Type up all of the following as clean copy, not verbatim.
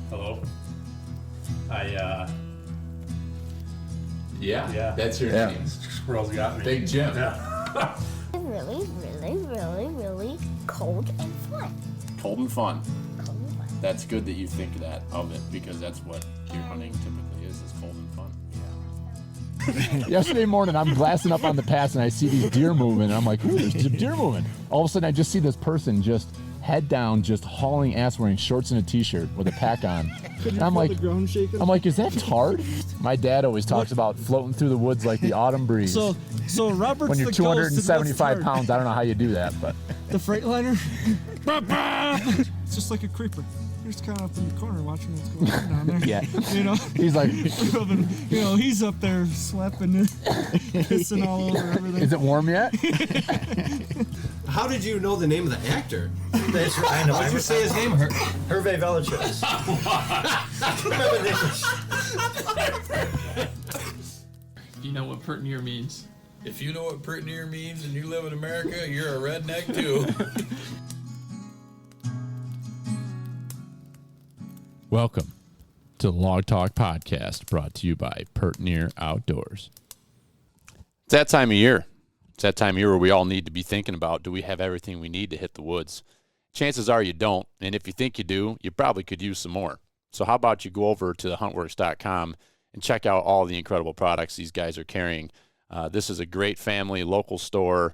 Hello. Yeah, that's your name. Squirrels got me. Big Jim. Yeah. Really cold and fun. Cold and fun. Cold and fun. That's good that you think of it, because that's what deer hunting typically is cold and fun. Yesterday morning, I'm glassing up on the pass, and I see these deer moving, and I'm like, ooh, there's some deer moving. All of a sudden, I just see this person just head down, just hauling ass, wearing shorts and a t-shirt with a pack on. And I'm like, is that Tard? My dad always talks about floating through the woods like the autumn breeze. So Robert's when you're the 275 pounds, I don't know how you do that, but the Freightliner. It's just like a creeper. You're just kind of up in the corner watching what's going on down there. Yeah. You know. He's like, he's up there slapping it, pissing all over everything. Is it warm yet? How did you know the name of the actor? I know. How did you say his name? Hervé Villechaize. You know what pert near means. If you know what pert near means and you live in America, you're a redneck too. Welcome to the Log Talk Podcast, brought to you by Pert Near Outdoors. It's that time of year. It's that time of year where we all need to be thinking about, do we have everything we need to hit the woods? Chances are you don't, and if you think you do, you probably could use some more. So how about you go over to thehuntworks.com and check out all the incredible products these guys are carrying. This is a great family, local store.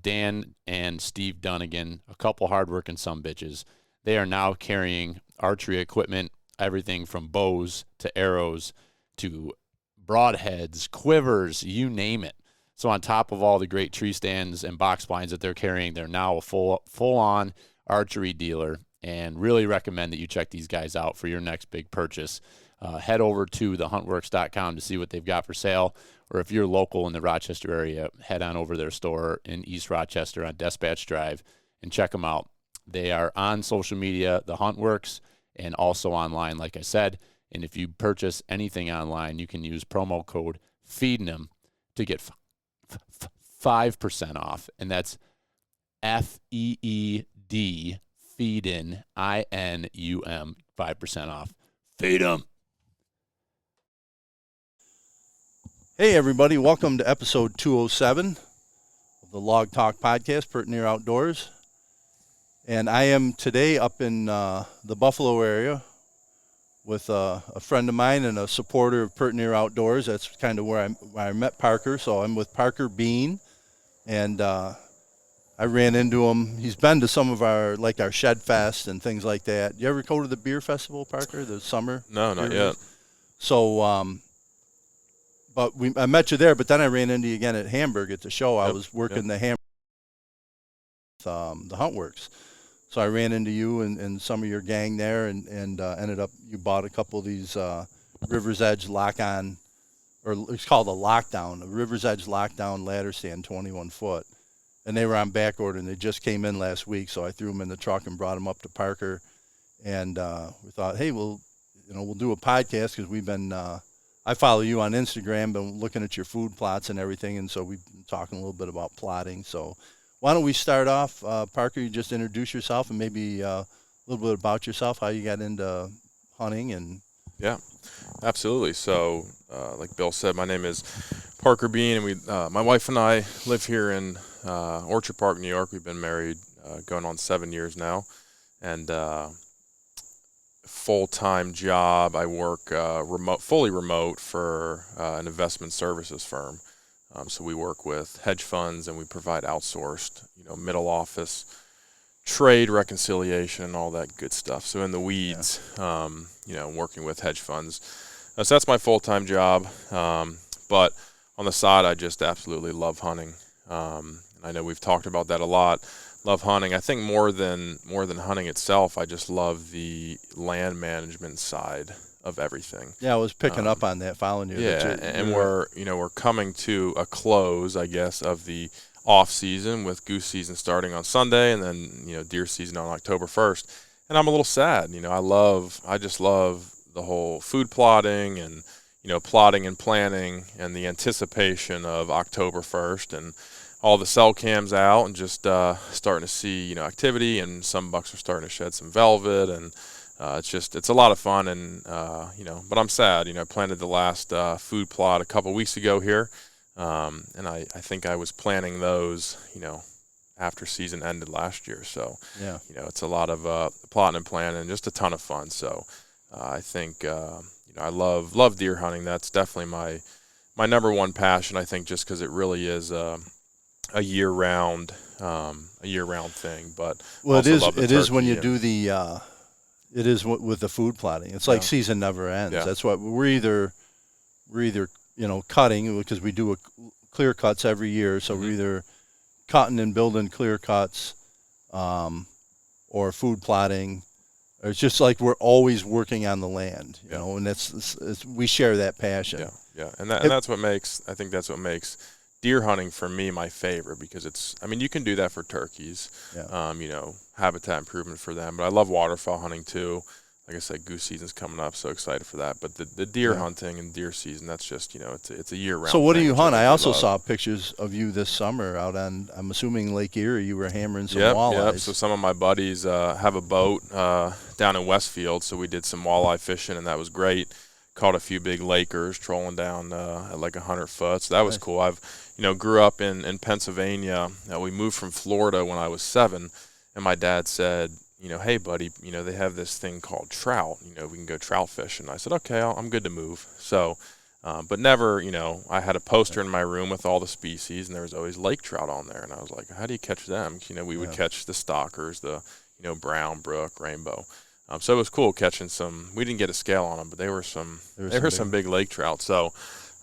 Dan and Steve Dunnigan, a couple hardworking sumbitches. They are now carrying archery equipment, everything from bows to arrows to broadheads, quivers, you name it. So on top of all the great tree stands and box blinds that they're carrying, they're now a full-on archery dealer, and really recommend that you check these guys out for your next big purchase. Head over to thehuntworks.com to see what they've got for sale, or if you're local in the Rochester area, head on over to their store in East Rochester on Dispatch Drive and check them out. They are on social media, The Huntworks, and also online, like I said. And if you purchase anything online, you can use promo code FEEDIN'Em to get 5% off. And that's FEED, FEEDIN, INUM, 5% off. Feed 'em. Hey, everybody. Welcome to episode 207 of the Log Talk Podcast, Pert Near Outdoors. And I am today up in the Buffalo area with a friend of mine and a supporter of Pert Near Outdoors. That's kind of where I met Parker. So I'm with Parker Bean, and I ran into him. He's been to some of our Shed Fest and things like that. You ever go to the beer festival, Parker, the summer? No, not yet. So, I met you there, but then I ran into you again at Hamburg at the show. I was working the Hamburg the Huntworks. So I ran into you and some of your gang there, and ended up, you bought a couple of these River's Edge lock-on, or it's called a lockdown, a River's Edge lockdown ladder stand, 21 foot. And they were on back order, and they just came in last week, so I threw them in the truck and brought them up to Parker. And we thought, hey, we'll do a podcast, because we've been, I follow you on Instagram, been looking at your food plots and everything, and so we've been talking a little bit about plotting. So why don't we start off, Parker, you just introduce yourself and maybe a little bit about yourself, how you got into hunting. And Yeah, absolutely. So like Bill said, my name is Parker Bean, and my wife and I live here in Orchard Park, New York. We've been married going on 7 years now, and full-time job, I work fully remote for an investment services firm. So we work with hedge funds, and we provide outsourced, middle office trade reconciliation and all that good stuff. So in the weeds, working with hedge funds. So that's my full-time job. But on the side, I just absolutely love hunting. And I know we've talked about that a lot. Love hunting. I think more than hunting itself, I just love the land management side of everything. Yeah, I was picking up on that, following you. Yeah, and we're coming to a close, I guess, of the off season, with goose season starting on Sunday, and then deer season on October 1st. And I'm a little sad. I just love the whole food plotting and plotting and planning and the anticipation of October 1st and all the cell cams out and just starting to see activity, and some bucks are starting to shed some velvet, and it's a lot of fun, and but I'm sad. I planted the last food plot a couple weeks ago here, and I think I was planting those, after season ended last year. So Yeah. it's a lot of plotting and planning, and just a ton of fun. So I think I love deer hunting. That's definitely my number one passion. I think just because it really is a year-round thing. But Well, also love the it is when turkey you and- do the it is with the food plotting. It's like season never ends. Yeah. That's what we're either cutting, because we do clear cuts every year. So we're either cutting and building clear cuts, or food plotting. Or it's just like we're always working on the land, and it's we share that passion. Yeah, and that's what makes, I think that's what makes deer hunting for me my favorite, because you can do that for turkeys, habitat improvement for them, but I love waterfowl hunting too. Like I said, goose season's coming up, so excited for that. But the deer hunting and deer season, that's just, it's a year-round So what do thing, you which hunt? I also love. saw pictures of you this summer out on, I'm assuming Lake Erie. You were hammering some walleyes. Yep. So some of my buddies have a boat down in Westfield, so we did some walleye fishing, and that was great. Caught a few big Lakers trolling down at like 100 foot. So that was cool. I've grew up in Pennsylvania. We moved from Florida when I was 7, and my dad said, hey buddy, they have this thing called trout. We can go trout fishing. I said, okay, I'm good to move. So, but never, I had a poster in my room with all the species, and there was always lake trout on there. And I was like, how do you catch them? We would catch the stalkers, the brown, brook, rainbow. So it was cool catching some. We didn't get a scale on them, but they were some big lake trout. So,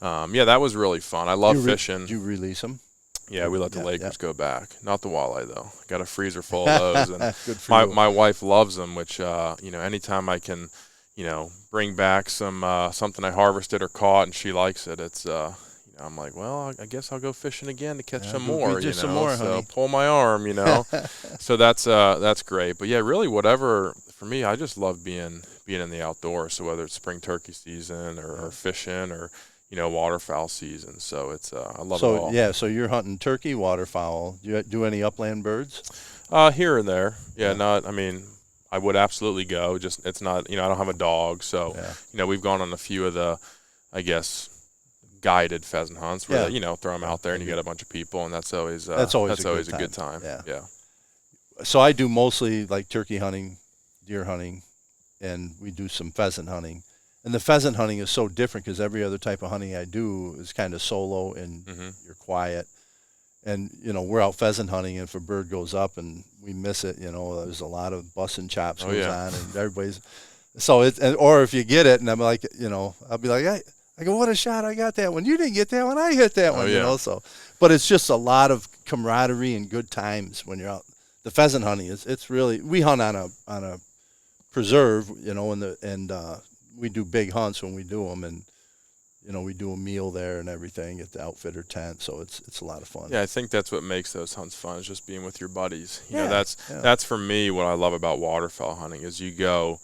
that was really fun. I love fishing. Did you release them? Yeah, we let the Lakers go back. Not the walleye though. Got a freezer full of those, and Good for you. my wife loves them. Which anytime I can, bring back some something I harvested or caught, and she likes it. It's I'm like, well, I guess I'll go fishing again to catch some more. Some more, so honey. pull my arm, So that's great. But yeah, really, whatever for me, I just love being in the outdoors. So whether it's spring turkey season or fishing or waterfowl season. So it's I love it all. Yeah, so you're hunting turkey, waterfowl. Do you do any upland birds? Here and there. Yeah, I would absolutely go. Just it's not, I don't have a dog, so we've gone on a few of the, I guess, guided pheasant hunts where they, throw them out there and you get a bunch of people, and that's always a good time. Yeah. So I do mostly like turkey hunting, deer hunting, and we do some pheasant hunting. And the pheasant hunting is so different because every other type of hunting I do is kind of solo and you're quiet. And, we're out pheasant hunting, and if a bird goes up and we miss it, there's a lot of busting chops goes on, and everybody's – so it's – or if you get it, and I'm like, I'll be like, I go, what a shot, I got that one. You didn't get that one, I hit that one, so. But it's just a lot of camaraderie and good times when you're out. The pheasant hunting it's really – we hunt on a preserve, and we do big hunts when we do them, and we do a meal there and everything at the outfitter tent, so it's a lot of fun. Yeah, I think that's what makes those hunts fun, is just being with your buddies. That's for me what I love about waterfowl hunting is you go,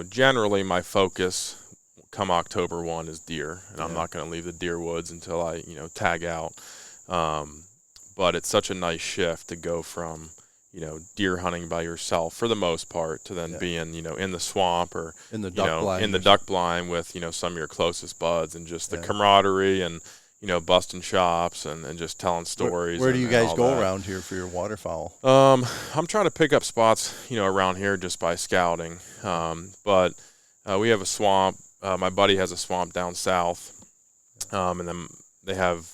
generally my focus come October 1 is deer, and I'm not going to leave the deer woods until I tag out. But it's such a nice shift to go from deer hunting by yourself for the most part to then being, in the swamp or in the duck blind, in the duck blind with, some of your closest buds, and just the camaraderie and, busting chops and just telling stories. Where do you guys go that. around here for your waterfowl? I'm trying to pick up spots, around here just by scouting. But we have a swamp. My buddy has a swamp down south. And then they have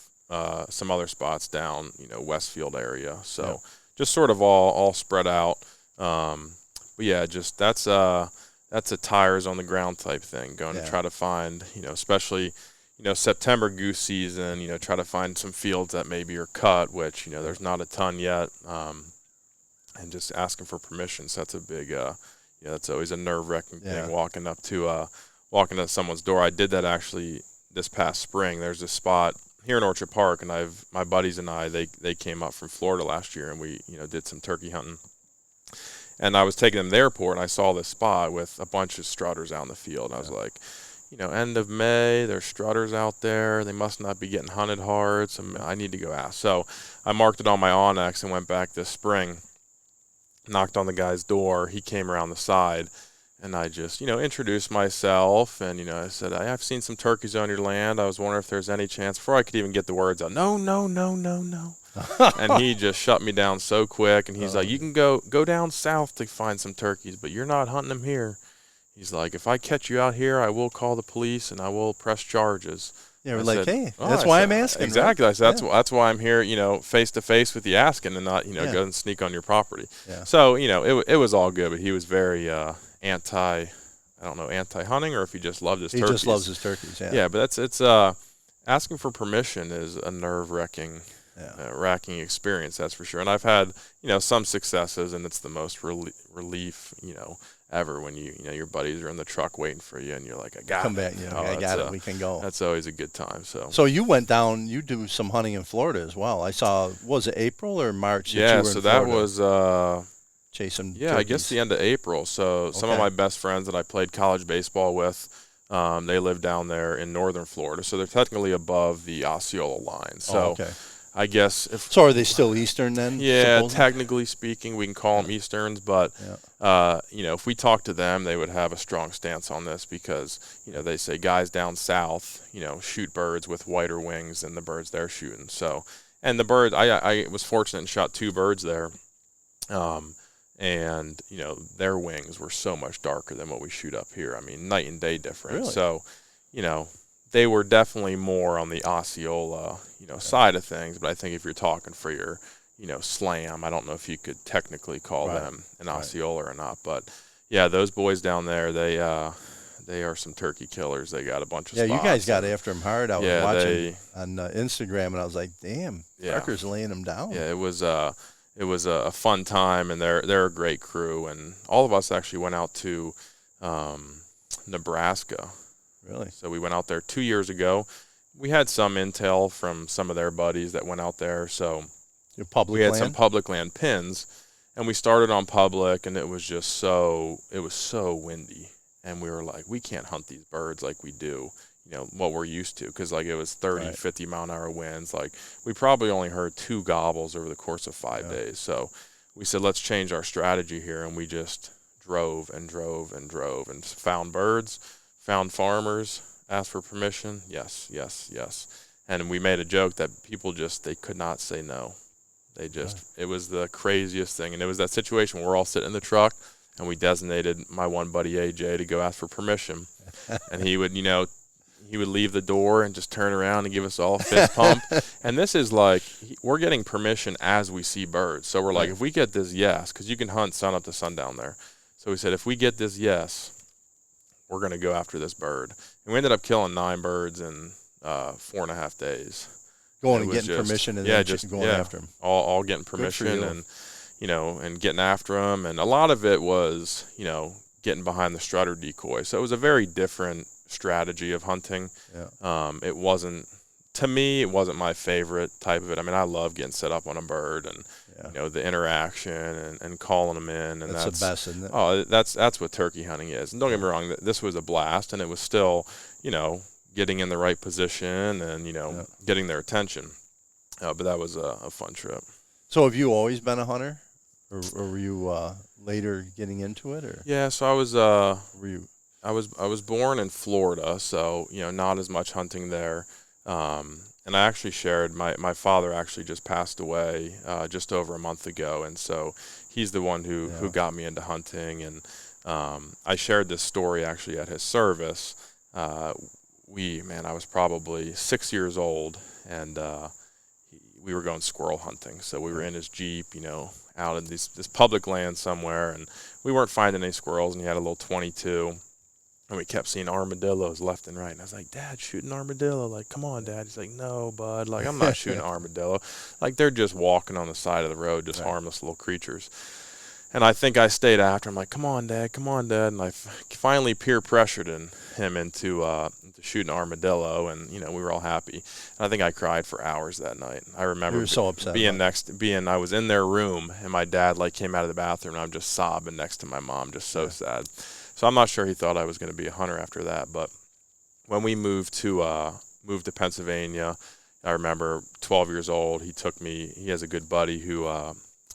some other spots down, Westfield area. So just sort of all spread out. But yeah, just that's a tires on the ground type thing. Going to try to find, especially, September goose season, try to find some fields that maybe are cut, which, there's not a ton yet. And just asking for permission. So that's a big, that's always a nerve-wracking thing, walking up to someone's door. I did that actually this past spring. There's this spot here in Orchard Park, and my buddies and I, they came up from Florida last year, and we, did some turkey hunting. And I was taking them to the airport, and I saw this spot with a bunch of strutters out in the field. And I was like, end of May, there's strutters out there. They must not be getting hunted hard, so I need to go ask. So I marked it on my Onyx and went back this spring, knocked on the guy's door. He came around the side, And I just, introduced myself, and, I said, I've seen some turkeys on your land. I was wondering if there's any chance, before I could even get the words out, no, no, no, no, no. And he just shut me down so quick, and he's like, you can go down south to find some turkeys, but you're not hunting them here. He's like, if I catch you out here, I will call the police, and I will press charges. Yeah, we're I like, said, hey, oh, that's I why said, I'm asking. Exactly. Right? I said, that's why I'm here, face to face with you asking, and not, Yeah. go and sneak on your property. Yeah. So, it was all good, but he was very anti-hunting, or if he just loved his turkeys. He just loves his turkeys, yeah. Yeah, but it's asking for permission is a nerve-wracking racking experience, that's for sure. And I've had, some successes, and it's the most relief, ever when your buddies are in the truck waiting for you, and you're like, I got it. Come back, I got it. We can go. That's always a good time. So you went down. You do some hunting in Florida as well. I saw. Was it April or March? Yeah. That So that was chasing. Yeah, I guess the end of April. So some of my best friends that I played college baseball with, they live down there in northern Florida. So they're technically above the Osceola line. So I guess so are they still Eastern then? Yeah, supposedly? technically speaking, we can call them Easterns, but if we talk to them, they would have a strong stance on this because they say guys down south, shoot birds with whiter wings than the birds they're shooting. So, and the birds, I was fortunate and shot 2 birds there, and their wings were so much darker than what we shoot up here. I mean, night and day difference. Really? So, they were definitely more on the Osceola, side of things. But I think if you're talking for your, slam, I don't know if you could technically call them an Osceola or not. But yeah, those boys down there, they are some turkey killers. They got a bunch of spots. You guys got after them hard. I was watching on Instagram, and I was like, damn, Parker's laying them down. Yeah, it was a fun time, and they're a great crew. And all of us actually went out to Nebraska. Really? So we went out there 2 years ago. We had some intel from some of their buddies that went out there. So we had some public land pins, and we started on public, and it was so windy. And we were like, we can't hunt these birds like we do, what we're used to. Because it was 30, 50 mile an hour winds. We probably only heard 2 gobbles over the course of 5 days. So we said, let's change our strategy here. And we just drove and drove and drove and found birds. Found farmers, asked for permission. Yes, yes, yes. And we made a joke that people they could not say no. They it was the craziest thing. And it was that situation where we're all sitting in the truck, and we designated my one buddy, AJ, to go ask for permission. And he would, he would leave the door and just turn around and give us all a fist pump. And this is we're getting permission as we see birds. So we're like, if we get this yes, because you can hunt sun up to sundown there. So we said, if we get this yes, we're going to go after this bird. And we ended up killing 9 birds in 4.5 days. Going and getting permission and then just going after them. All getting permission and, and getting after them. And a lot of it was, getting behind the strutter decoy. So it was a very different strategy of hunting. Yeah. It wasn't, to me, it wasn't my favorite type of it. I mean, I love getting set up on a bird and, the interaction and calling them in. And that's the best, isn't it? Oh, that's what turkey hunting is. And don't get me wrong, this was a blast, and it was still, getting in the right position and, getting their attention. But that was a fun trip. So have you always been a hunter? Or were you later getting into it? Or? Yeah, so I was I was born in Florida, so, not as much hunting there. And I actually shared, my father actually just passed away just over a month ago, and so he's the one who got me into hunting. And I shared this story actually at his service. I was probably 6 years old, and we were going squirrel hunting. So we were in his Jeep, out in this public land somewhere, and we weren't finding any squirrels, and he had a little .22. And we kept seeing armadillos left and right. And I was like, Dad, shoot an armadillo. Come on, Dad. He's like, no, bud. I'm not shooting an armadillo. They're just walking on the side of the road, just harmless little creatures. And I think I stayed after him, come on, Dad, come on, Dad. And I finally peer pressured him into shooting an armadillo. And, we were all happy. And I think I cried for hours that night. I remember you were so upset I was in their room, and my dad, came out of the bathroom, and I'm just sobbing next to my mom, just so sad. So I'm not sure he thought I was going to be a hunter after that. But when we moved to Pennsylvania, I remember 12 years old, he took me. He has a good buddy who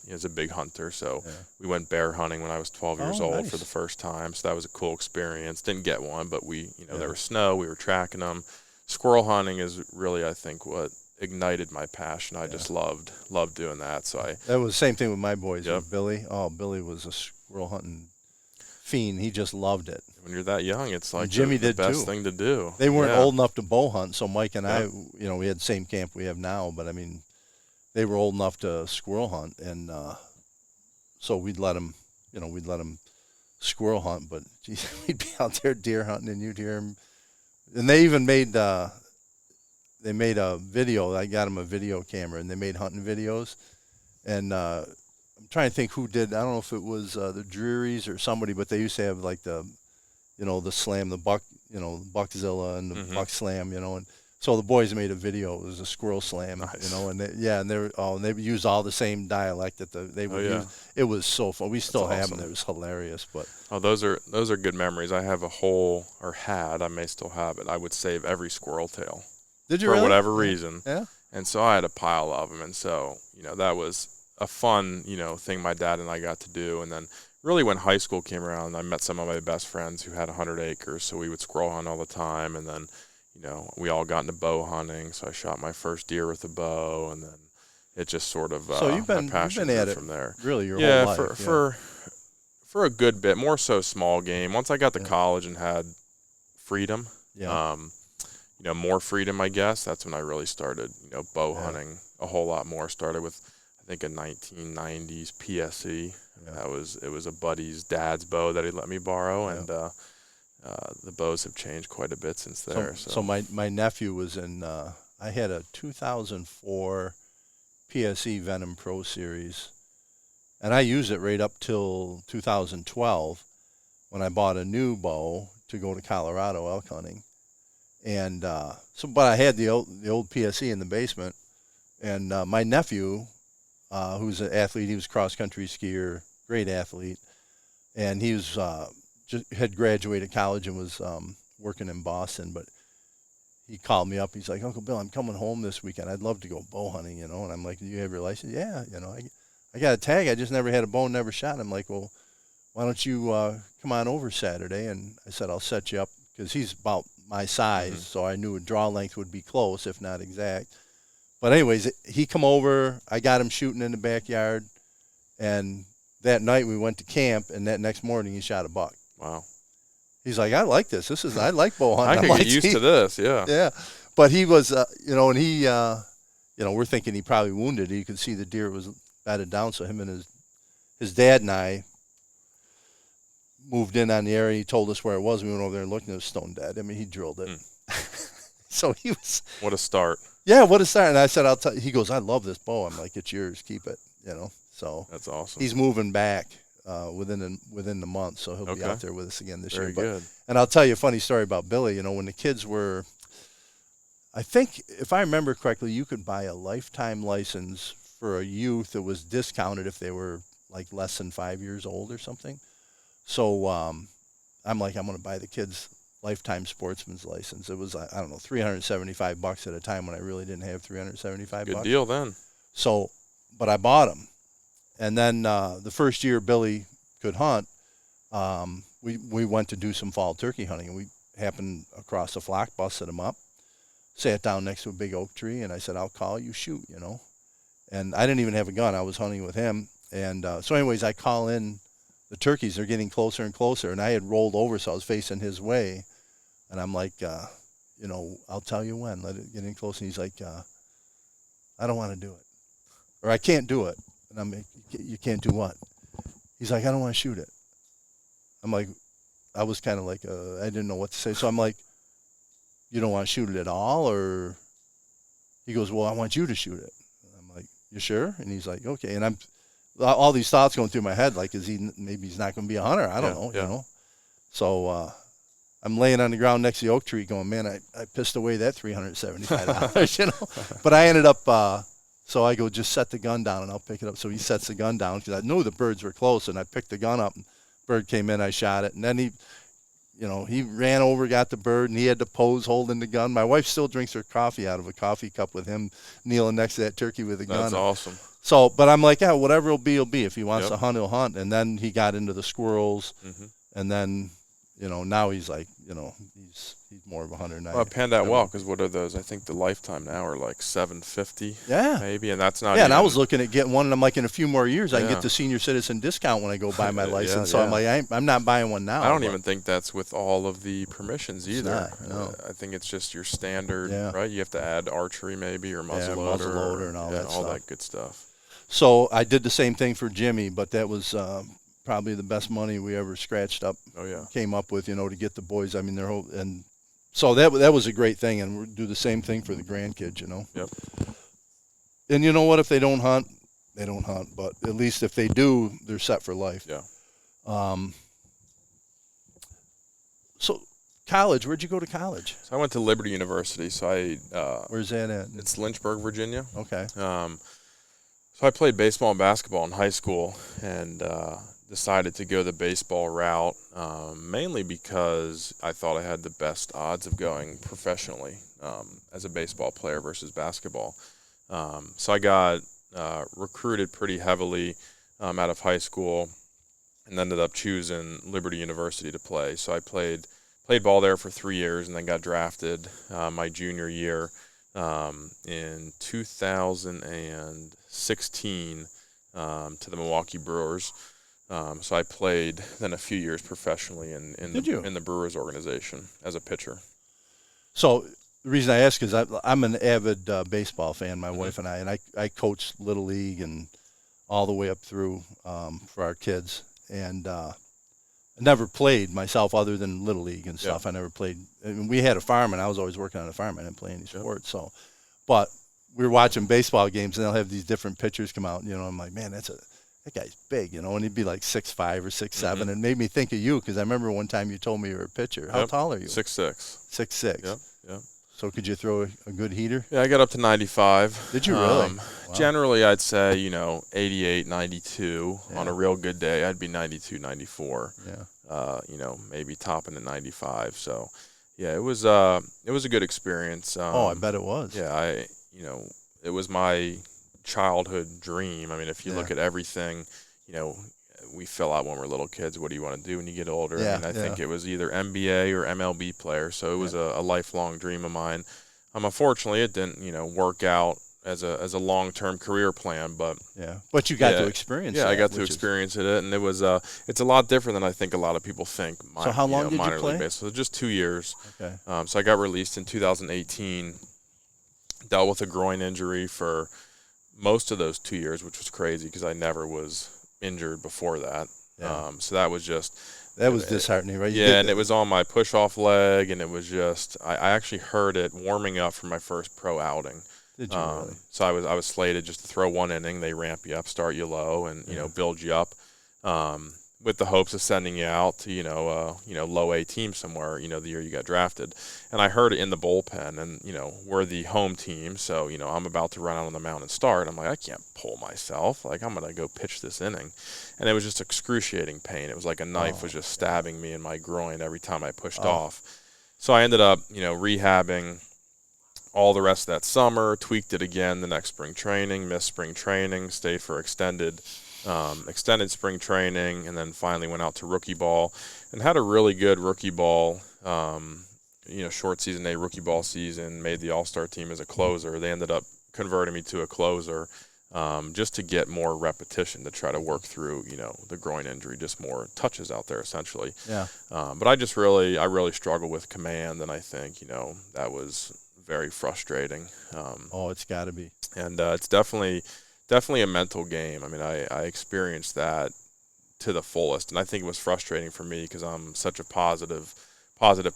is a big hunter, so we went bear hunting when I was 12 years old for the first time. So that was a cool experience. Didn't get one, but there was snow. We were tracking them. Squirrel hunting is really, I think, what ignited my passion. I just loved doing that. So that was the same thing with my boys. With Billy. Oh, Billy was a squirrel hunting fiend. He just loved it. When you're that young, it's like Jimmy the did best too. thing to do. They weren't old enough to bow hunt, so Mike and I, we had the same camp we have now, but I mean, they were old enough to squirrel hunt, and so we'd let them squirrel hunt, but geez, we'd be out there deer hunting, and you'd hear them. And they even made a video. I got them a video camera, and they made hunting videos. And I'm trying to think who did. I don't know if it was the Drurys or somebody, but they used to have like the slam, the buck, Buckzilla and the buck slam, and so the boys made a video. It was a squirrel slam, and they used all the same dialect that they would use. It was so fun. We still have them. It was hilarious. But those are good memories. I have I may still have it. I would save every squirrel tail. Did you for really? whatever reason? Yeah. And so I had a pile of them, and so that was a fun thing my dad and I got to do. And then really when high school came around, I met some of my best friends who had 100 acres, so we would squirrel hunt all the time. And then we all got into bow hunting, so I shot my first deer with a bow, and then it just sort of so you've been at it from there. Really, your whole life. For a good bit, more so small game. Once I got to college and had freedom, more freedom, I guess. That's when I really started, bow hunting a whole lot more. Started with, I think, a 1990s PSE. It was a buddy's dad's bow that he let me borrow, and the bows have changed quite a bit since there. So my nephew was in. I had a 2004 PSE Venom Pro Series, and I used it right up till 2012 when I bought a new bow to go to Colorado elk hunting. And but I had the old PSE in the basement, and my nephew, who's an athlete, he was cross country skier, great athlete, and he was had graduated college and was working in Boston. But he called me up. He's like, "Uncle Bill, I'm coming home this weekend. I'd love to go bow hunting, And I'm like, "Do you have your license?" "Yeah, I got a tag. I just never had a bow, never shot." And I'm like, "Well, why don't you come on over Saturday?" And I said, "I'll set you up," because he's about my size, so I knew a draw length would be close, if not exact. But anyways, he come over. I got him shooting in the backyard, and that night we went to camp, and that next morning he shot a buck. Wow. He's like, "I like this. I like bow hunting." I can get used to this, yeah. Yeah. But he was, and he, we're thinking he probably wounded. You could see the deer was batted down, so him and his dad and I moved in on the area. He told us where it was. We went over there and looked, and it was stone dead. I mean, he drilled it. So he was. What a start. Yeah, what a start. And I said, "I'll tell you." He goes, "I love this bow." I'm like, "It's yours. Keep it." So. That's awesome. He's moving back within the month, so he'll be out there with us again this year. Very good. And I'll tell you a funny story about Billy. When the kids were, I think, if I remember correctly, you could buy a lifetime license for a youth that was discounted if they were like less than 5 years old or something. So I'm like, I'm going to buy the kids lifetime sportsman's license. It was, I don't know, $375 at a time when I really didn't have $375. Good deal then. So, but I bought them. And then the first year Billy could hunt, we went to do some fall turkey hunting, and we happened across a flock, busted him up, sat down next to a big oak tree, and I said, "I'll call you, shoot," And I didn't even have a gun. I was hunting with him. And so anyways, I call in the turkeys. They're getting closer and closer, and I had rolled over, so I was facing his way. And I'm like, "I'll tell you when. Let it get in close." And he's like, "I don't want to do it, or I can't do it." And I'm like, "You can't do what?" He's like, "I don't want to shoot it." I'm like, I was kind of like, I didn't know what to say. So I'm like, "You don't want to shoot it at all?" Or he goes, "Well, I want you to shoot it." I'm like, "You sure?" And he's like, "Okay." And I'm all these thoughts going through my head, like, maybe he's not going to be a hunter. I don't know. So I'm laying on the ground next to the oak tree going, man, I pissed away that $375, But I ended up, so I go, just set the gun down and I'll pick it up. So he sets the gun down because I knew the birds were close, and I picked the gun up, and bird came in, I shot it. And then he, he ran over, got the bird, and he had to pose holding the gun. My wife still drinks her coffee out of a coffee cup with him kneeling next to that turkey with a gun. That's awesome. So, but I'm like, yeah, whatever it'll be, it'll be. If he wants Yep. to hunt, he'll hunt. And then he got into the squirrels, Mm-hmm. and then, now he's like, he's more of a hunter now. Well, it panned out well because what are those? I think the lifetime now are like $750. Yeah. Maybe, and that's not. Yeah, and I even- was looking at getting one, and I'm like, in a few more years, I can Yeah. get the senior citizen discount when I go buy my Yeah, license. So I'm like, I'm not buying one now. I don't but- even think that's with all of the permissions either. not, no. I think it's just your standard, Yeah. right? You have to add archery maybe or muzzleloader, muzzleloader and all that all stuff. that good stuff. So I did the same thing for Jimmy, but that was probably the best money we ever scratched up. Oh yeah. Came up with, to get the boys. I mean, their whole and so that was a great thing, and we'll do the same thing for the grandkids. Yep. And you know what? If they don't hunt, they don't hunt. But at least if they do, they're set for life. Yeah. So college, where'd you go to college? So I went to Liberty University. So Where's that at? it's Lynchburg, Virginia. Okay. So I played baseball and basketball in high school, and decided to go the baseball route, mainly because I thought I had the best odds of going professionally as a baseball player versus basketball. So I got recruited pretty heavily out of high school, and ended up choosing Liberty University to play. So I played ball there for 3 years, and then got drafted my junior year in 2016 to the Milwaukee Brewers. So I played then a few years professionally in the Brewers organization as a pitcher. So the reason I ask is I'm an avid baseball fan, my wife and I coached Little League and all the way up through for our kids. And I never played myself other than Little League and stuff. Yeah. I never played. I mean, we had a farm, and I was always working on a farm. I didn't play any sports. So, but we were watching baseball games, and they'll have these different pitchers come out. I'm like, man, that guy's big, and he'd be like 6'5" or 6'7", and it made me think of you because I remember one time you told me you were a pitcher. How tall are you? 6'6". 6'6". Yep. So could you throw a good heater? Yeah, I got up to 95. Did you really? Wow. Generally, I'd say 88, 92. On a real good day, I'd be 92, 94. Yeah. Maybe topping at 95. So, yeah, it was a good experience. I bet it was. Yeah, it was my childhood dream. I mean, if you look at everything, we fill out when we're little kids. What do you want to do when you get older? Yeah, I mean, I think it was either NBA or MLB player. So it was a lifelong dream of mine. Unfortunately, it didn't, work out as a long-term career plan. But you got to experience. Yeah, that, I got to experience it, and it was it's a lot different than I think a lot of people think. So how long did you minor play? league baseball. So just 2 years. Okay. So I got released in 2018. Dealt with a groin injury for most of those 2 years, which was crazy because I never was injured before that. Yeah. So that was just disheartening, right? And it was on my push-off leg, and it was just I actually heard it warming up for my first pro outing. Did you really? So I was slated just to throw one inning. They ramp you up, start you low, and build you up, with the hopes of sending you out to low A team somewhere. The year you got drafted, and I heard it in the bullpen, and we're the home team, so I'm about to run out on the mound and start. I'm like, I can't pull myself. Like, I'm gonna go pitch this inning, and it was just excruciating pain. It was like a knife was just stabbing me in my groin every time I pushed off. So I ended up rehabbing all the rest of that summer, tweaked it again the next spring training, missed spring training, stayed for extended spring training, and then finally went out to rookie ball and had a really good rookie ball, short season A rookie ball season, made the all-star team as a closer. They ended up converting me to a closer just to get more repetition to try to work through, the groin injury, just more touches out there essentially. Yeah. But I really struggled with command, and I think, that was very frustrating. It's got to be. And it's definitely a mental game. I mean, I experienced that to the fullest, and I think it was frustrating for me because I'm such a positive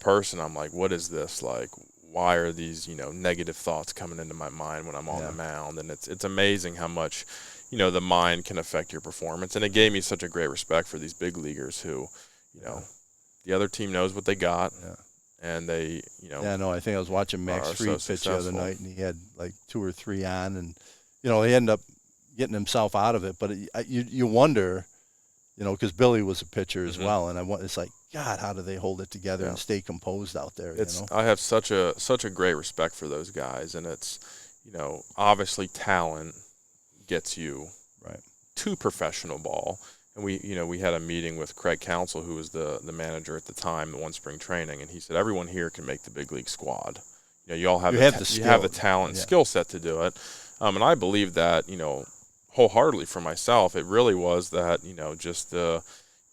person. I'm like, what is this? Like, why are these, negative thoughts coming into my mind when I'm on the mound? And it's amazing how much, the mind can affect your performance. And it gave me such a great respect for these big leaguers who, the other team knows what they got. Yeah. And they, I think I was watching Max are Fried so pitch the other successful. night, and he had like 2 or 3 on, and he ended up getting himself out of it. But you wonder, you know, because Billy was a pitcher as Mhm. well, and it's like, God, how do they hold it together and stay composed out there? It's you know? I have such a great respect for those guys, and it's, you know, obviously talent gets you Right. to professional ball. And we had a meeting with Craig Counsell, who was the manager at the time, the one spring training, and he said everyone here can make the big league squad. You know, you all have You the have you the have the skill. talent, and Yeah. skill set to do it. And I believe that, you know, wholeheartedly for myself. It really was that, you know, just the,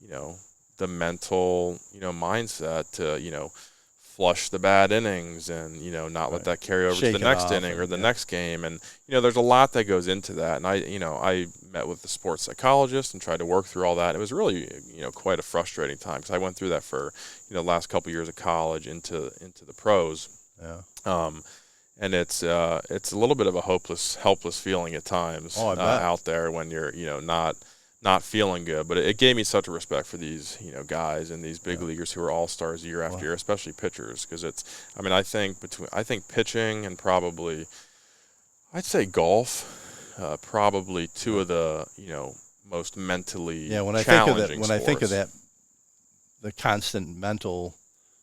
you know, the mental, you know, mindset to, you know, flush the bad innings and, you know, not let that carry over Shake to the it next off inning or and, the yeah. next game. And, you know, there's a lot that goes into that. And I met with the sports psychologist and tried to work through all that. It was really, you know, quite a frustrating time because I went through that for, you know, the last couple of years of college into the pros. Yeah. And it's a little bit of a helpless feeling at times Oh, I bet. out there when you're, you know, not feeling good. But it gave me such a respect for these, you know, guys and these big leaguers who are all-stars year after year, especially pitchers, because I think pitching and probably, I'd say golf, probably two of the, you know, most mentally When I think of that, challenging when I think of sports. that, the constant mental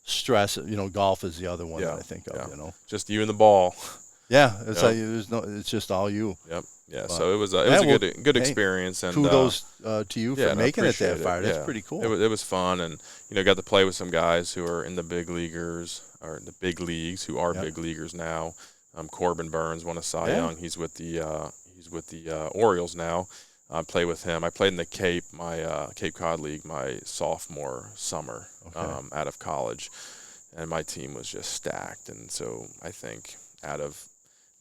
stress, you know, golf is the other one that I think of. Yeah. You know. Just you and the ball. Yeah, it's Yep. like it's just all you. Yep. Yeah. But- So it was Yeah, a well, good hey, experience. And kudos to you for and I making it appreciate that far. That's Yeah. pretty cool. It was fun, and you know, got to play with some guys who are in the big leaguers or the big leagues who are big leaguers now. Corbin Burns won a Cy Yeah. Young. He's with the Orioles now. I play with him. I played in the Cape Cod League my sophomore summer out of college, and my team was just stacked. And so I think out of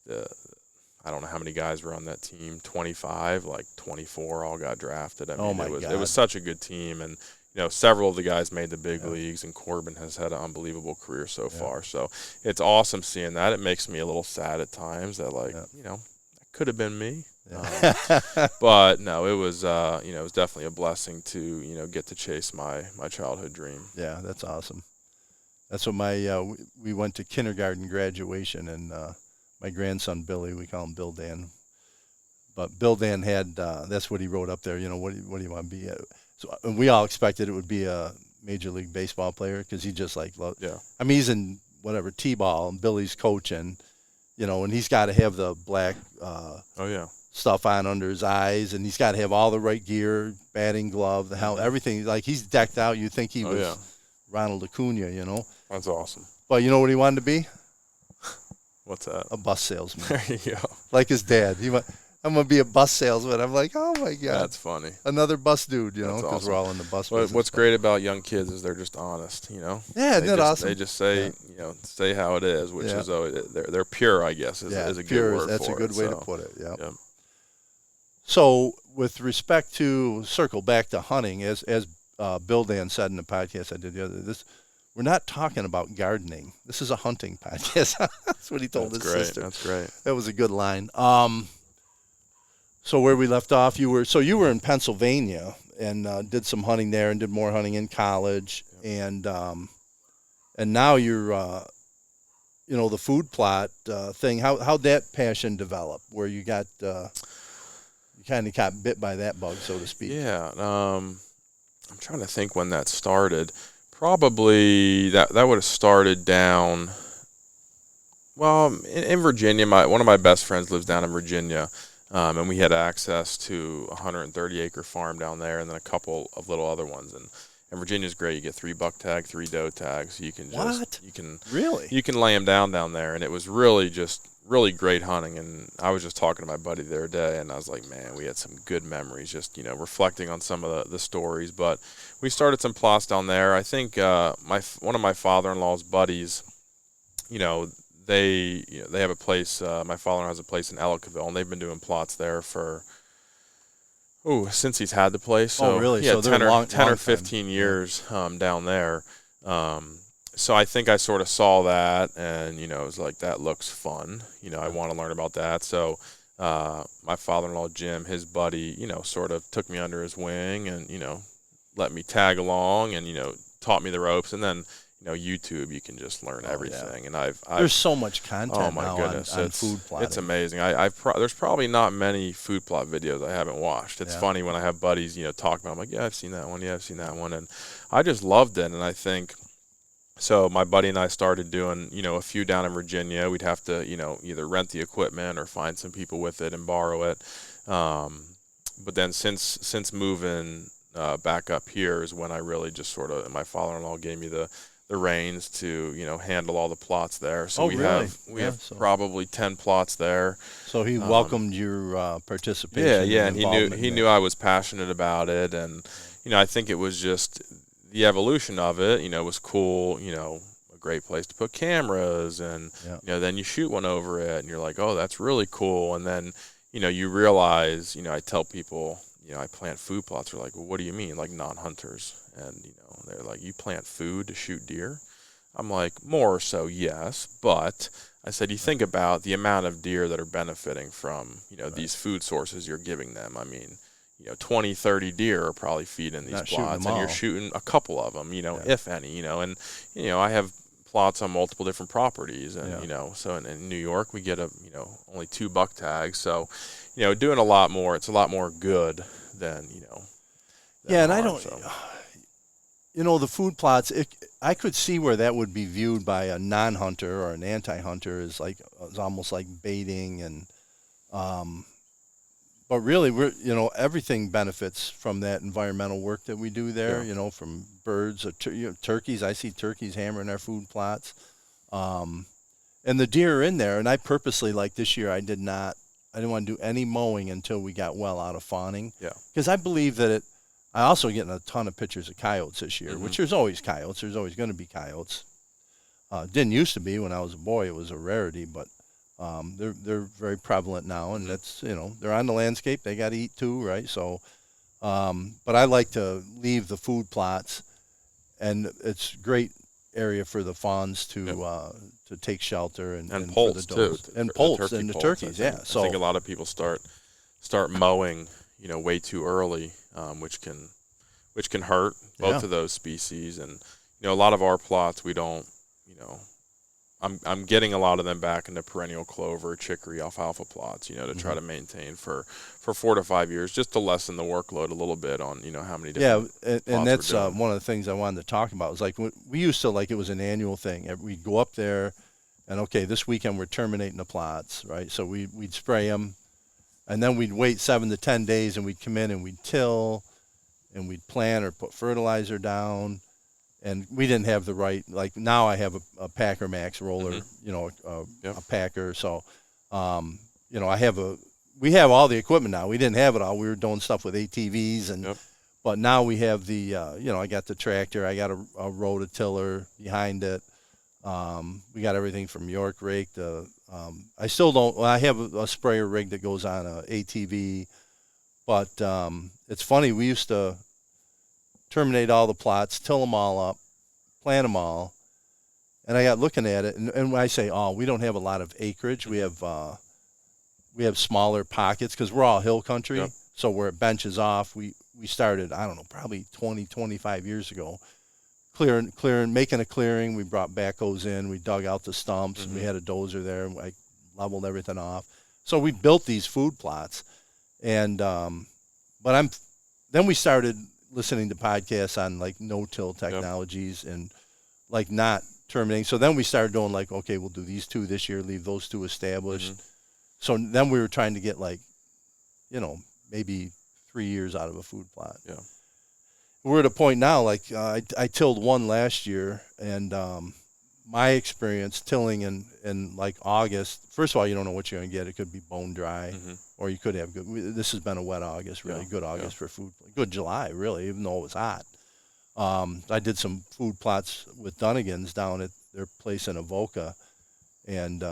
I don't know how many guys were on that team, 25, like 24 all got drafted. I mean, it was such a good team, and you know, several of the guys made the big leagues, and Corbin has had an unbelievable career so far. So it's awesome seeing that. It makes me a little sad at times that, like, you know, that could have been me. But no, it was you know, it was definitely a blessing to, you know, get to chase my childhood dream. Yeah, that's awesome. That's what my we went to kindergarten graduation, and my grandson Billy, we call him Bill Dan, but Bill Dan had that's what he wrote up there. You know, what do you want to be? So and we all expected it would be a Major League Baseball player because he just like loved. Yeah. I mean, he's in whatever T-ball, and Billy's coaching, you know, and he's got to have the black stuff on under his eyes, and he's got to have all the right gear, batting glove, the helmet, everything. Like, he's decked out. You think he was Ronald Acuna, you know? That's awesome. But you know what he wanted to be? What's that? A bus salesman. There you go. Like his dad. I'm going to be a bus salesman. I'm like, oh, my God. That's funny. Another bus dude, you know, That's because awesome. we're all in the bus business. What's great about young kids is they're just honest, you know? Yeah, isn't that awesome? They just say, you know, say how it is, which is they're pure, I guess, is a pure, good word that's for a good it, way so. to put it, yeah. Yep. So with respect to circle back to hunting, as Bill Dan said in the podcast I did the other day, we're not talking about gardening. This is a hunting podcast. That's what he told his sister. That's great. That was a good line. So where we left off, you were in Pennsylvania and did some hunting there and did more hunting in college, and now you're you know, the food plot thing. How'd that passion develop? Where you got you kind of got bit by that bug, so to speak. Yeah. I'm trying to think when that started. Probably that would have started down. Well, in Virginia, one of my best friends lives down in Virginia, and we had access to a 130-acre farm down there, and then a couple of little other ones. And Virginia's great. You get 3 buck tag, 3 doe tags. You can you can lay them down there, and it was really great hunting. And I was just talking to my buddy the other day, and I was like, man, we had some good memories, just, you know, reflecting on some of the stories. But we started some plots down there. I think one of my father-in-law's buddies, you know, they have a place. My father-in-law has a place in Ellicottville, and they've been doing plots there for since he's had the place. So, really? Yeah, so 10 or 15 time. years down there. So I think I sort of saw that, and, you know, it was like, that looks fun. You know, I want to learn about that. So my father-in-law, Jim, his buddy, you know, sort of took me under his wing and, you know, let me tag along and, you know, taught me the ropes. And then, you YouTube, you can just learn Oh, everything. yeah. And I've There's so much content oh my now goodness, on food plotting. it's amazing. There's probably not many food plot videos I haven't watched. It's funny when I have buddies, talk about. I'm like, yeah, I've seen that one. Yeah, I've seen that one, and I just loved it. And I think so. My buddy and I started doing, a few down in Virginia. We'd have to, either rent the equipment or find some people with it and borrow it. But then since moving back up here is when I really just sort of, my father-in-law gave me the reins to handle all the plots there. So we have probably 10 plots there. So he welcomed your participation. Yeah, and he knew I was passionate about it, and I think it was just the evolution of it. Was cool. A great place to put cameras, and then you shoot one over it, and you're like, oh, that's really cool. And then you realize, I tell people, I plant food plots. They're like, well, what do you mean? Like non-hunters. And, they're like, you plant food to shoot deer? I'm like, more so, yes. But I said, you think about the amount of deer that are benefiting from, these food sources you're giving them. I mean, 20, 30 deer are probably feeding these plots, and you're shooting a couple of them, if any, and, I have plots on multiple different properties, and so in New York we get only 2 buck tags, so doing a lot more. It's a lot more good than and I don't the food plots, I could see where that would be viewed by a non-hunter or an anti-hunter as almost like baiting, and but really we're everything benefits from that environmental work that we do there. From birds, turkeys. I see turkeys hammering our food plots, and the deer are in there. And I purposely, like this year, I didn't want to do any mowing until we got well out of fawning. Yeah, because I believe that I also getting a ton of pictures of coyotes this year, which there's always coyotes. There's always going to be coyotes. Didn't used to be when I was a boy. It was a rarity, but they're very prevalent now, and that's they're on the landscape. They got to eat too, right? So, but I like to leave the food plots, and it's a great area for the fawns to take shelter and poults too, and poults and the turkeys. Yeah, so I think a lot of people start mowing way too early, which can hurt both of those species. And a lot of our plots we don't I'm getting a lot of them back into perennial clover, chicory, alfalfa plots, to try to maintain for 4 to 5 years, just to lessen the workload a little bit on how many different and that's one of the things I wanted to talk about. Was like we used to, like, it was an annual thing. We'd go up there and this weekend we're terminating the plots, right? So we'd spray them, and then we'd wait 7 to 10 days, and we'd come in and we'd till, and we'd plant or put fertilizer down. And we didn't have the right, like now I have a Packer Max roller, a Packer. So, we have all the equipment now. We didn't have it all. We were doing stuff with ATVs, but now we have the, I got the tractor. I got a rototiller behind it. We got everything from York rake to, I still don't, I have a sprayer rig that goes on a ATV, but it's funny. We used to terminate all the plots, till them all up, plant them all, and I got looking at it, and when I say, we don't have a lot of acreage. We have smaller pockets because we're all hill country, so where it benches off, we started, I don't know, probably 20, 25 years ago, clearing, making a clearing. We brought backhoes in, we dug out the stumps, and we had a dozer there, and I leveled everything off. So we built these food plots, and then we started listening to podcasts on like no-till technologies and like not terminating. So then we started doing like, okay, we'll do these 2 this year, leave those 2 established. So then we were trying to get like, maybe 3 years out of a food plot. Yeah. We're at a point now, like I tilled 1 last year, and my experience tilling in like August, first of all, you don't know what you're going to get. It could be bone dry, or you could have good. This has been a wet August, really good August for food. Good July, really, even though it was hot. I did some food plots with Dunnigans down at their place in Avoca, and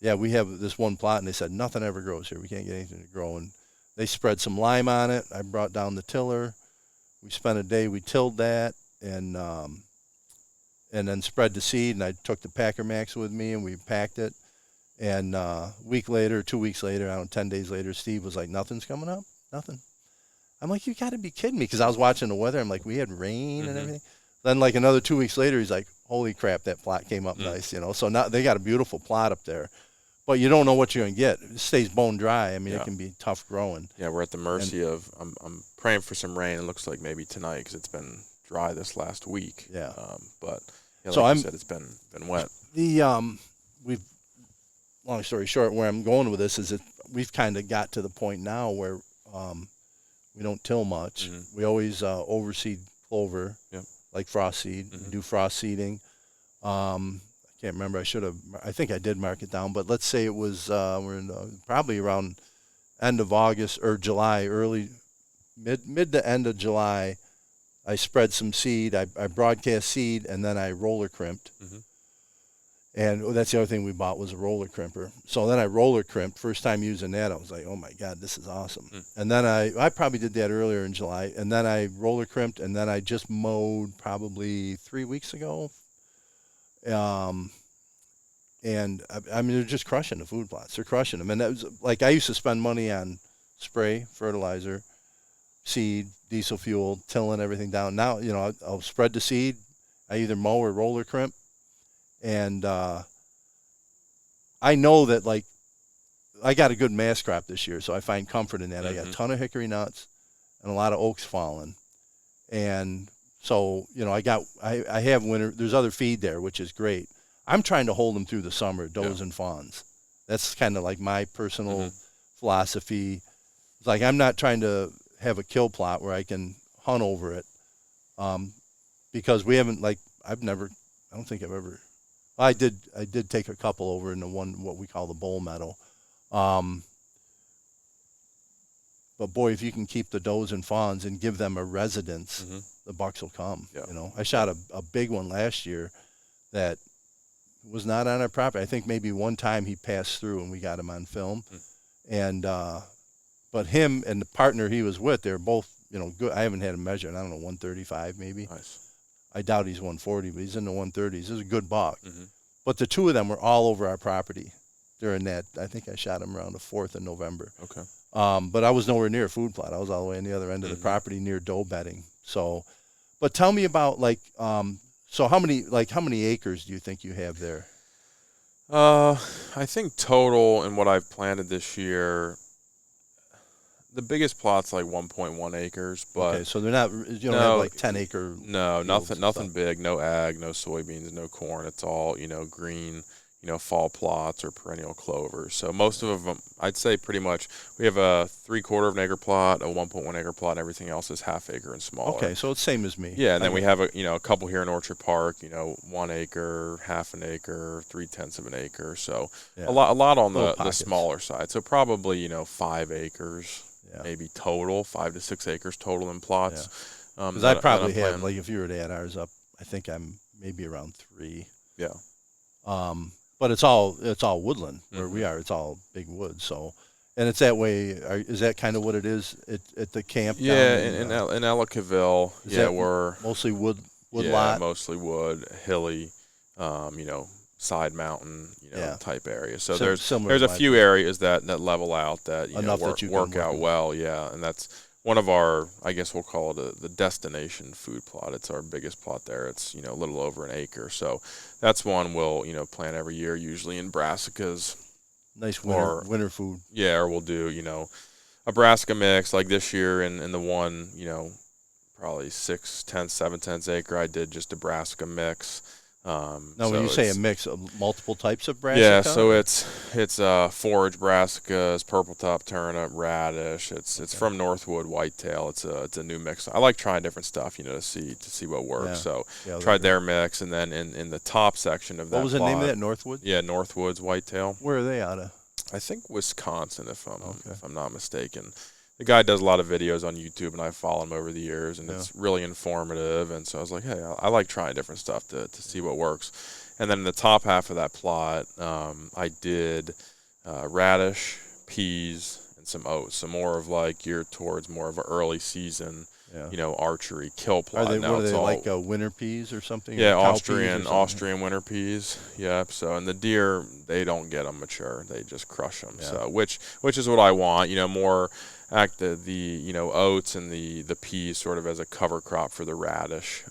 we have this one plot, and they said nothing ever grows here. We can't get anything to grow, and they spread some lime on it. I brought down the tiller. We spent a day. We tilled that, and then spread the seed, and I took the Packer Max with me, and we packed it. And a week later, 2 weeks later, 10 days later, Steve was like, nothing's coming up? Nothing. I'm like, you got to be kidding me, because I was watching the weather. I'm like, we had rain and everything. Then like another 2 weeks later, he's like, holy crap, that plot came up nice, you know. So now they got a beautiful plot up there. But you don't know what you're going to get. It stays bone dry. I mean, it can be tough growing. Yeah, we're at the mercy of. I'm praying for some rain. It looks like maybe tonight because it's been dry this last week. Yeah. But yeah, so like you said, it's been wet. We've long story short, where I'm going with this is that we've kind of got to the point now where we don't till much. We always overseed clover, like frost seed. We do frost seeding. Can't remember. I think I did mark it down, but let's say it was we're in probably around end of August or July, early mid to end of July. I spread some seed. I broadcast seed, and then I roller crimped. And that's the other thing we bought was a roller crimper. So then I roller crimped. First time using that, I was like, oh my God, this is awesome. And then I probably did that earlier in July, and then I roller crimped, and then I just mowed probably 3 weeks ago. And I mean, they're just crushing the food plots. They're crushing them. And that was like, I used to spend money on spray, fertilizer, seed, diesel fuel, tilling everything down. Now, you know, I'll spread the seed. I either mow or roller crimp. And I know that, like, I got a good mass crop this year, so I find comfort in that. I got a ton of hickory nuts and a lot of oaks falling. And so, you know, I have winter. There's other feed there, which is great. I'm trying to hold them through the summer, does and fawns. That's kind of like my personal philosophy. It's like I'm not trying to have a kill plot where I can hunt over it, because we haven't, like, I don't think I've ever. I did take a couple over in the one what we call the bull meadow. But boy, if you can keep the does and fawns and give them a residence, the bucks will come. You know, I shot a big one last year that was not on our property. I think maybe one time he passed through and we got him on film. And but him and the partner he was with, they're both, you know, good. I haven't had him measured. I don't know, 135 maybe. Nice. I doubt he's 140, but he's in the 130s. This is a good buck. But the two of them were all over our property during that. I think I shot him around the 4th of November. Okay. But I was nowhere near a food plot. I was all the way on the other end of the property near doe bedding. So, but tell me about, like, so how many acres do you think you have there? I think total in what I've planted this year, the biggest plot's like 1.1 acres, but okay, so they're not. You don't have like 10 acre. No, nothing big. No ag, no soybeans, no corn. It's all, you know, green, you know, fall plots or perennial clovers. So most of them, I'd say pretty much, we have a 3/4 of an acre plot, a 1.1 acre plot, and everything else is half acre and smaller. Okay, so it's same as me. Yeah, and then we have a couple here in Orchard Park, you know, 1 acre, half an acre, 3/10 of an acre. So a lot on the smaller side. So probably, you know, 5 acres. Maybe total 5 to 6 acres total in plots. Because I probably have, like, if you were to add ours up, I think I'm maybe around 3. Yeah. But it's all woodland where we are. It's all big woods. So, and it's that way. Is that kind of what it is at the camp? Yeah, in Ellicottville. We're mostly wood yeah, lot. Mostly wood, hilly. You know, side mountain, you know, type area. So there's a few areas that level out that work out well. Yeah, and that's one of our, I guess we'll call it the destination food plot. It's our biggest plot there. It's, you know, a little over an acre. So that's one we'll, you know, plant every year, usually in brassicas. Nice winter food. Yeah, or we'll do, you know, a brassica mix like this year in the one, you know, probably 6/10, 7/10 acre. I did just a brassica mix. Now, when you say a mix of multiple types of brassica? Yeah, so it's forage brassicas, purple top turnip, radish. It's from Northwood whitetail. It's a new mix. I like trying different stuff, you know, to see what works. So tried their mix, and then in the top section of that. What was the name of that? Northwood? Yeah, Northwood's whitetail. Where are they out of? I think Wisconsin, if I'm not mistaken. The guy does a lot of videos on YouTube, and I've followed him over the years, and it's really informative. And so I was like, hey, I like trying different stuff to see what works. And then in the top half of that plot, I did radish, peas, and some oats. So more of like geared towards more of an early season, you know, archery kill plot. What are they like winter peas or something? Yeah, Austrian winter peas. Yep. So, and the deer, they don't get them mature; they just crush them. Yeah. So, which is what I want. You know, more act the you know, oats and the peas sort of as a cover crop for the radish.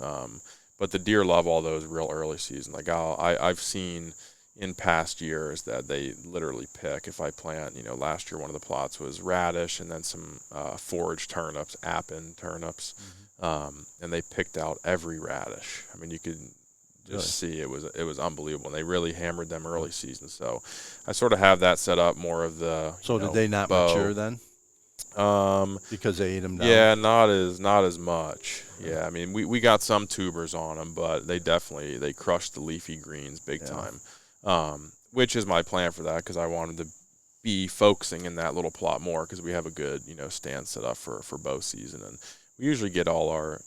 But the deer love all those real early season. Like I've seen in past years that they literally pick. If I plant, last year one of the plots was radish and then some forage turnips, Appin turnips, and they picked out every radish. I mean, you could just see it was unbelievable. And they really hammered them early season. So I sort of have that set up more of the. So did they not mature then? Because they ate them down. Yeah, not as much. Yeah, I mean we got some tubers on them, but they crushed the leafy greens big time. Which is my plan for that, because I wanted to be focusing in that little plot more, because we have a good stand set up for bow season, and we usually get all our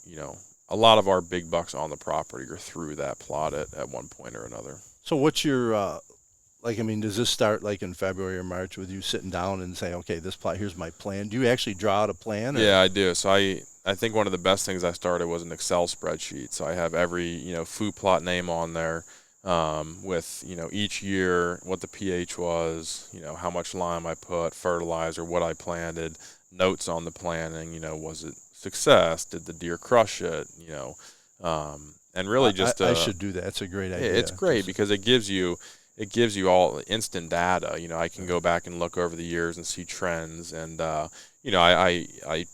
a lot of our big bucks on the property are through that plot at one point or another. So what's your does this start like in February or March with you sitting down and saying, okay, this plot, here's my plan? Do you actually draw out a plan? Or? Yeah, I do. So I think one of the best things I started was an Excel spreadsheet. So I have every food plot name on there, with each year what the pH was, how much lime I put, fertilizer, what I planted, notes on the planting. Was it success? Did the deer crush it? And really just I should do that. It's a great idea. It's great because it gives you all instant data. I can go back and look over the years and see trends, and I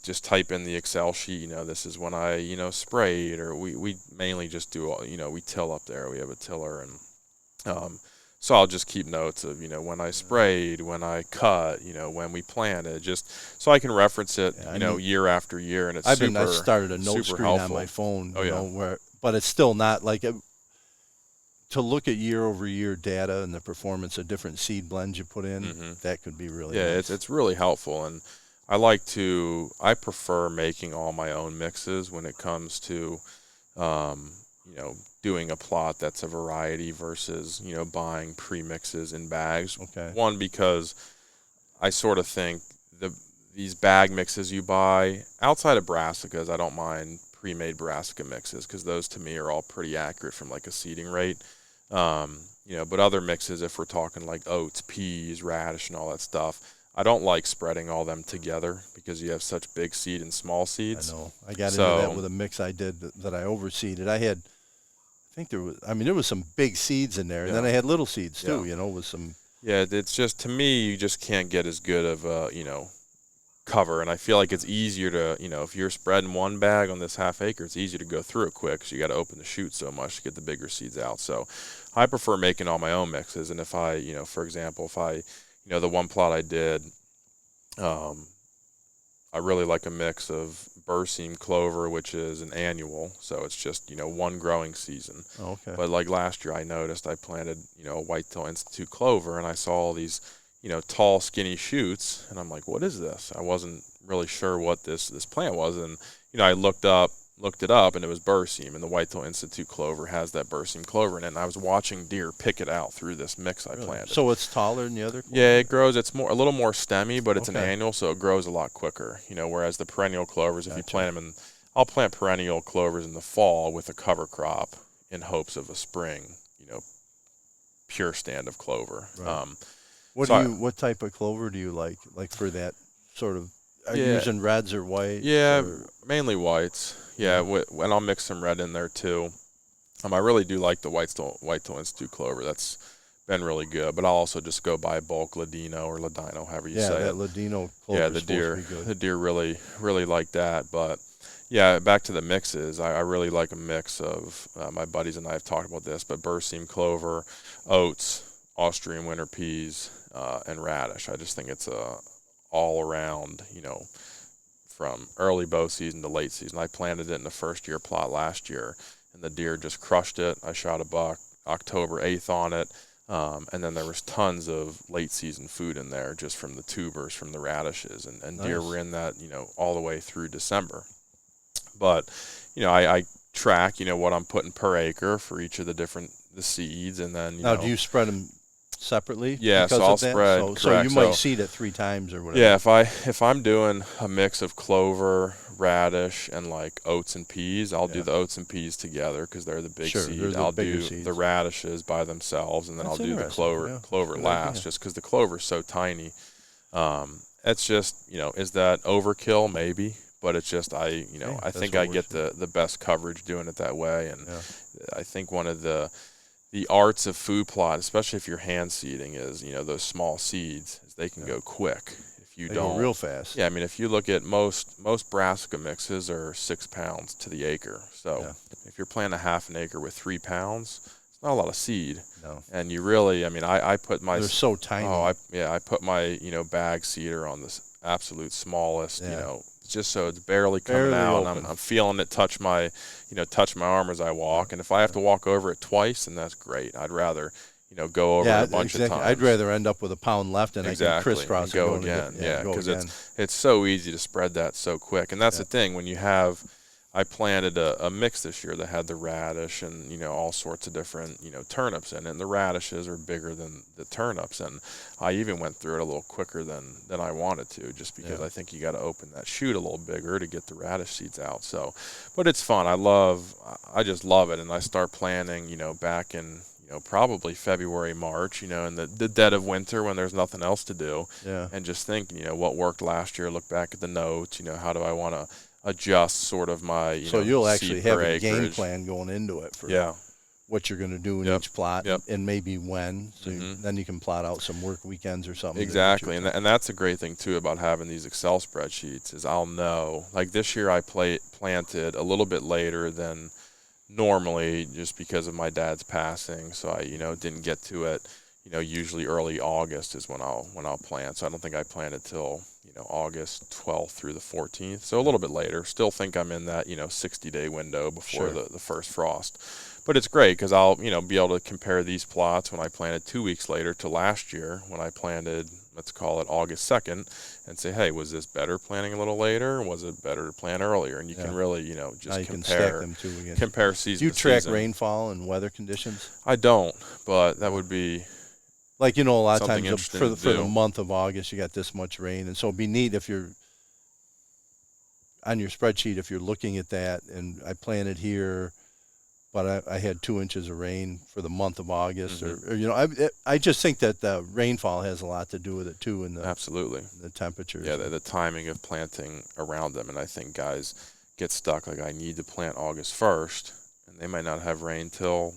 just type in the Excel sheet. This is when I sprayed, or we mainly just do we till up there. We have a tiller, and so I'll just keep notes of when I sprayed, when I cut, when we planted, just so I can reference it year after year. And it's I started a note screen helpful on my phone, Oh, but it's still not like to look at year-over-year data and the performance of different seed blends you put in. That could be really nice. it's really helpful. And I prefer making all my own mixes when it comes to doing a plot that's a variety versus buying pre-mixes in bags. Okay. One, because I sort of think these bag mixes you buy outside of brassicas, I don't mind pre-made brassica mixes, because those to me are all pretty accurate from like a seeding rate. But other mixes, if we're talking like oats, peas, radish, and all that stuff, I don't like spreading all them together because you have such big seed and small seeds. I know. I got into that with a mix I did that I overseeded. There was some big seeds in there, and then I had little seeds too, with some. Yeah, it's just, to me, you just can't get as good of a, cover. And I feel like it's easier to, if you're spreading one bag on this half acre, it's easier to go through it quick, because you got to open the chute so much to get the bigger seeds out. So I prefer making all my own mixes. And if I, for example, the one plot I did, I really like a mix of berseem clover, which is an annual, so it's just one growing season. Oh, okay. But like last year, I noticed I planted a Whitetail Institute clover, and I saw all these tall, skinny shoots, and I'm like, what is this? I wasn't really sure what this plant was, and I looked it up, and it was berseem, and the Whitetail Institute clover has that berseem clover in it, and I was watching deer pick it out through this mix I planted. So it's taller than the other? Yeah, it grows. It's a little more stemmy, but it's an annual, so it grows a lot quicker. Whereas the perennial clovers, if you plant them I'll plant perennial clovers in the fall with a cover crop in hopes of a spring, pure stand of clover. Right. What type of clover do you like? Like for that sort of, are you using reds or white? Yeah, mainly whites. Yeah, and I'll mix some red in there too. I really do like the Whitetail Institute clover. That's been really good. But I'll also just go buy bulk Ladino or Ladino, however you say it. Yeah, that Ladino clover. Yeah, the deer really, really like that. But yeah, back to the mixes. I really like a mix of, my buddies and I have talked about this, but berseem clover, oats, Austrian winter peas, and radish. I just think it's a all around, from early bow season to late season. I planted it in the first year plot last year, and the deer just crushed it. I shot a buck October 8th on it, and then there was tons of late season food in there just from the tubers, from the radishes, and deer were in that, all the way through December. But, I track, what I'm putting per acre for each of the seeds, and then, Now, do you spread them separately? Yeah, so I'll spread. So you might seed it 3 times or whatever. Yeah, if I'm doing a mix of clover, radish, and like oats and peas, I'll do the oats and peas together because they're the big seed. I'll do the radishes by themselves, and then I'll do the clover last, just because the clover's so tiny. It's just, is that overkill? Maybe, but it's just I think I get the best coverage doing it that way, and I think one of the arts of food plot, especially if you're hand seeding, is those small seeds, they can go quick. You don't go real fast. Yeah, I mean, if you look at most brassica mixes are 6 pounds to the acre. So if you're planting a half an acre with 3 pounds, it's not a lot of seed. No. And you really, I mean, I put my they're so tiny. Oh, I put my bag seeder on this absolute smallest. Just so it's barely coming out. And I'm feeling it touch my arm as I walk. And if I have to walk over it twice, then that's great. I'd rather go over it a bunch of times. I'd rather end up with a pound left and I can crisscross and go again. Because it's so easy to spread that so quick. And that's the thing, when you have, I planted a mix this year that had the radish and all sorts of different turnips in it. And the radishes are bigger than the turnips, and I even went through it a little quicker than I wanted to, just because I think you got to open that shoot a little bigger to get the radish seeds out. So, but it's fun. I just love it, and I start planting back in probably February, March, in the dead of winter when there's nothing else to do. Yeah. And just think, what worked last year, look back at the notes, how do I want to adjust sort of my, so you'll actually have a acreage. game plan going into it for what you're going to do in each plot and maybe when. So then you can plot out some work weekends or something. Exactly. And that's a great thing too about having these Excel spreadsheets is I'll know, like this year I planted a little bit later than normally, just because of my dad's passing, so I didn't get to it. Usually early August is when I'll plant. So I don't think I planted till August 12th through the 14th. So a little bit later. Still think I'm in that 60-day window before the first frost. But it's great because I'll be able to compare these plots when I planted 2 weeks later to last year when I planted, let's call it August 2nd, and say, hey, was this better planting a little later, or was it better to plant earlier? And you can really, just compare them two again. Compare season. Do you to track season. rainfall and weather conditions? I don't, but that would be like a lot of something times for the month of August you got this much rain, and so it'd be neat if you're on your spreadsheet if you're looking at that. And I planted here, but I had 2 inches of rain for the month of August, or I just think that the rainfall has a lot to do with it too, and absolutely the temperatures. Yeah, the timing of planting around them, and I think guys get stuck like I need to plant August 1st, and they might not have rain till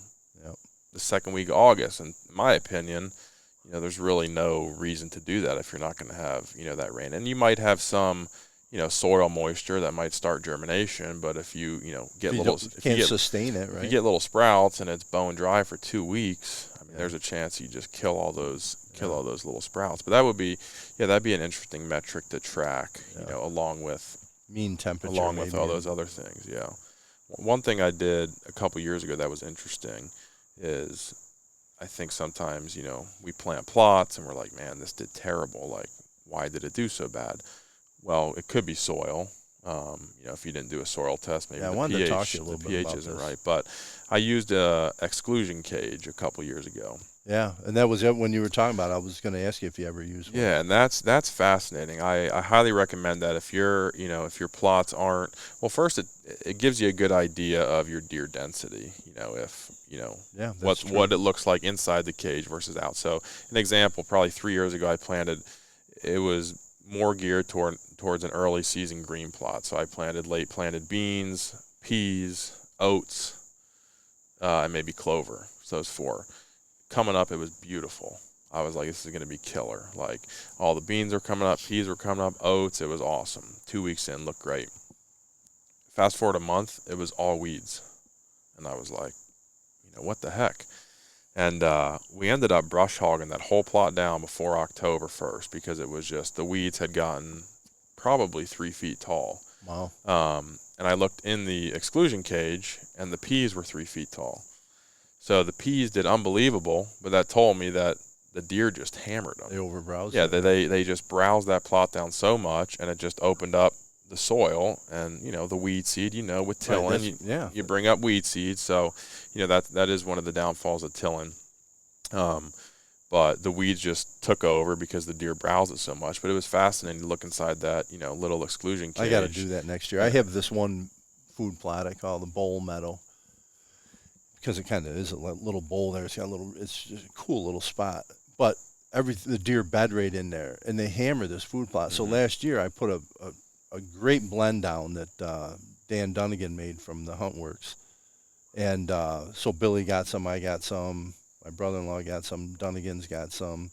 the second week of August. And in my opinion, there's really no reason to do that if you're not going to have that rain. And you might have some soil moisture that might start germination, but if you get sustain it, right? If you get little sprouts and it's bone dry for 2 weeks, I mean, there's a chance you just kill all those little sprouts. But that would be that'd be an interesting metric to track, along with mean temperature, along with all those other things. Yeah. One thing I did a couple years ago that was interesting is I think sometimes we plant plots and we're like, man, this did terrible. Like, why did it do so bad? Well, it could be soil. If you didn't do a soil test, maybe the pH isn't right. But I used a exclusion cage a couple years ago. Yeah, and that was it when you were talking about it. I was going to ask you if you ever used one. Yeah, and that's fascinating. I highly recommend that if your plots aren't, well, first it gives you a good idea of your deer density. What it looks like inside the cage versus out. So an example, probably 3 years ago, I planted. It was more geared towards an early season green plot. So I planted late planted beans, peas, oats, and maybe clover. So those 4. Coming up, it was beautiful. I was like, this is going to be killer. Like, all the beans are coming up, peas were coming up, oats. It was awesome. 2 weeks in, looked great. Fast forward a month, it was all weeds. And I was like, what the heck? And we ended up brush hogging that whole plot down before October 1st because it was just the weeds had gotten probably 3 feet tall. Wow. And I looked in the exclusion cage, and the peas were 3 feet tall. So the peas did unbelievable, but that told me that the deer just hammered them. They overbrowsed. Yeah, they just browsed that plot down so much, and it just opened up the soil. And the weed seed, with tilling, you bring up weed seed. So that is one of the downfalls of tilling. But the weeds just took over because the deer browsed it so much. But it was fascinating to look inside that little exclusion cage. I got to do that next year. I have this one food plot I call the bowl meadow, because it kind of is a little bowl there. It's just a cool little spot. But the deer bed right in there, and they hammer this food plot. So last year I put a a great blend down that Dan Dunnigan made from the Hunt Works. And so Billy got some, I got some, my brother-in-law got some, Dunnigan's got some.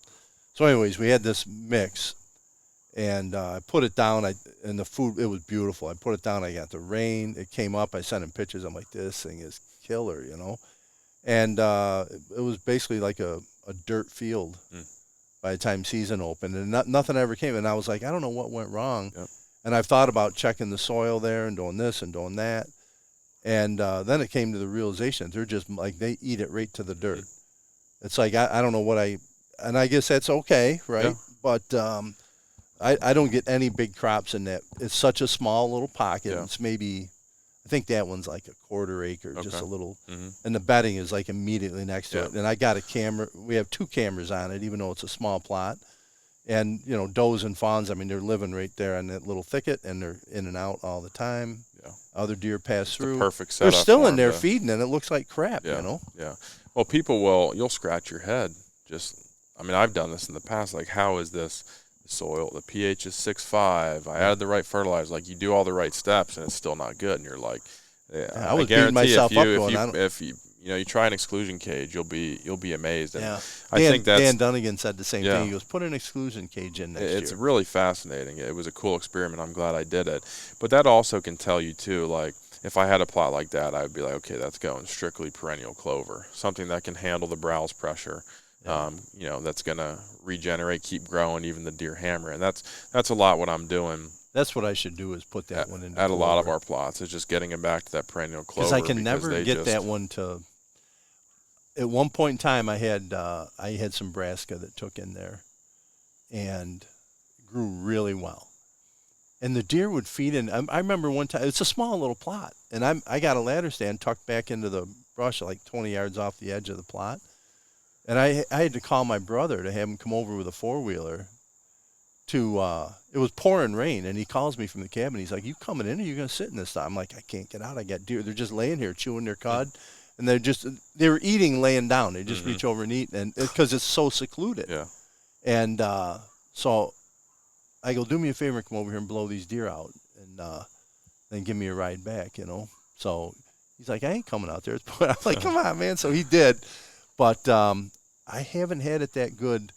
So anyways, we had this mix, and I put it down, and the food, it was beautiful. I put it down, I got the rain, it came up, I sent him pictures, I'm like, this thing is killer, you know. And it was basically like a dirt field by the time season opened, and nothing ever came. And I was like, I don't know what went wrong. Yep. And I've thought about checking the soil there and doing this and doing that. And then it came to the realization they're just like, they eat it right to the dirt. It's like, I don't know what and I guess that's okay, right? Yeah. But I don't get any big crops in that. It's such a small little pocket. Yeah. It's maybe, I think that one's like a quarter acre, just Okay. a little. Mm-hmm. And the bedding is like immediately next to Yeah. it. And I got a camera. We have 2 cameras on it, even though it's a small plot. And, you know, does and fawns, I mean, they're living right there in that little thicket, and they're in and out all the time. Yeah. Other deer pass It's through. the perfect They're setup. still for in there 'em to- feeding, and it looks like crap, Yeah. you know? Yeah. Well, people you'll scratch your head. I mean, I've done this in the past. Like, how is this soil? The pH is 6.5. I added the right fertilizer. Like, you do all the right steps, and it's still not good. And you're like, I was beating guarantee myself up if going, you, I don't- if you, you know, you try an exclusion cage, you'll be amazed. And Yeah. I think that's Dan Dunnigan said the same Yeah. thing. He goes, put an exclusion cage in next it's year. really fascinating. It was a cool experiment. I'm glad I did it. But that also can tell you too, like, if I had a plot like that, I would be like, okay, that's going strictly perennial clover, something that can handle the browse pressure. You know, that's going to regenerate, keep growing, even the deer hammer. And that's a lot what I'm doing. That's what I should do, is put that one in. At a lot of our plots, is just getting them back to that perennial clover. Because I can never get that one to. At one point in time, I had some brassica that took in there, and grew really well. And the deer would feed in. I remember one time, it's a small little plot, and I got a ladder stand tucked back into the brush, like 20 yards off the edge of the plot. And I had to call my brother to have him come over with a 4-wheeler it was pouring rain, and he calls me from the cabin. He's like, you coming in, or you going to sit in this time? I'm like, I can't get out. I got deer. They're just laying here chewing their cud, and they were eating laying down. They just reach over and eat, and because it's so secluded. Yeah. And so I go, do me a favor and come over here and blow these deer out, and then give me a ride back, you know. So he's like, I ain't coming out there. I'm like, come on, man. So he did. But I haven't had it that good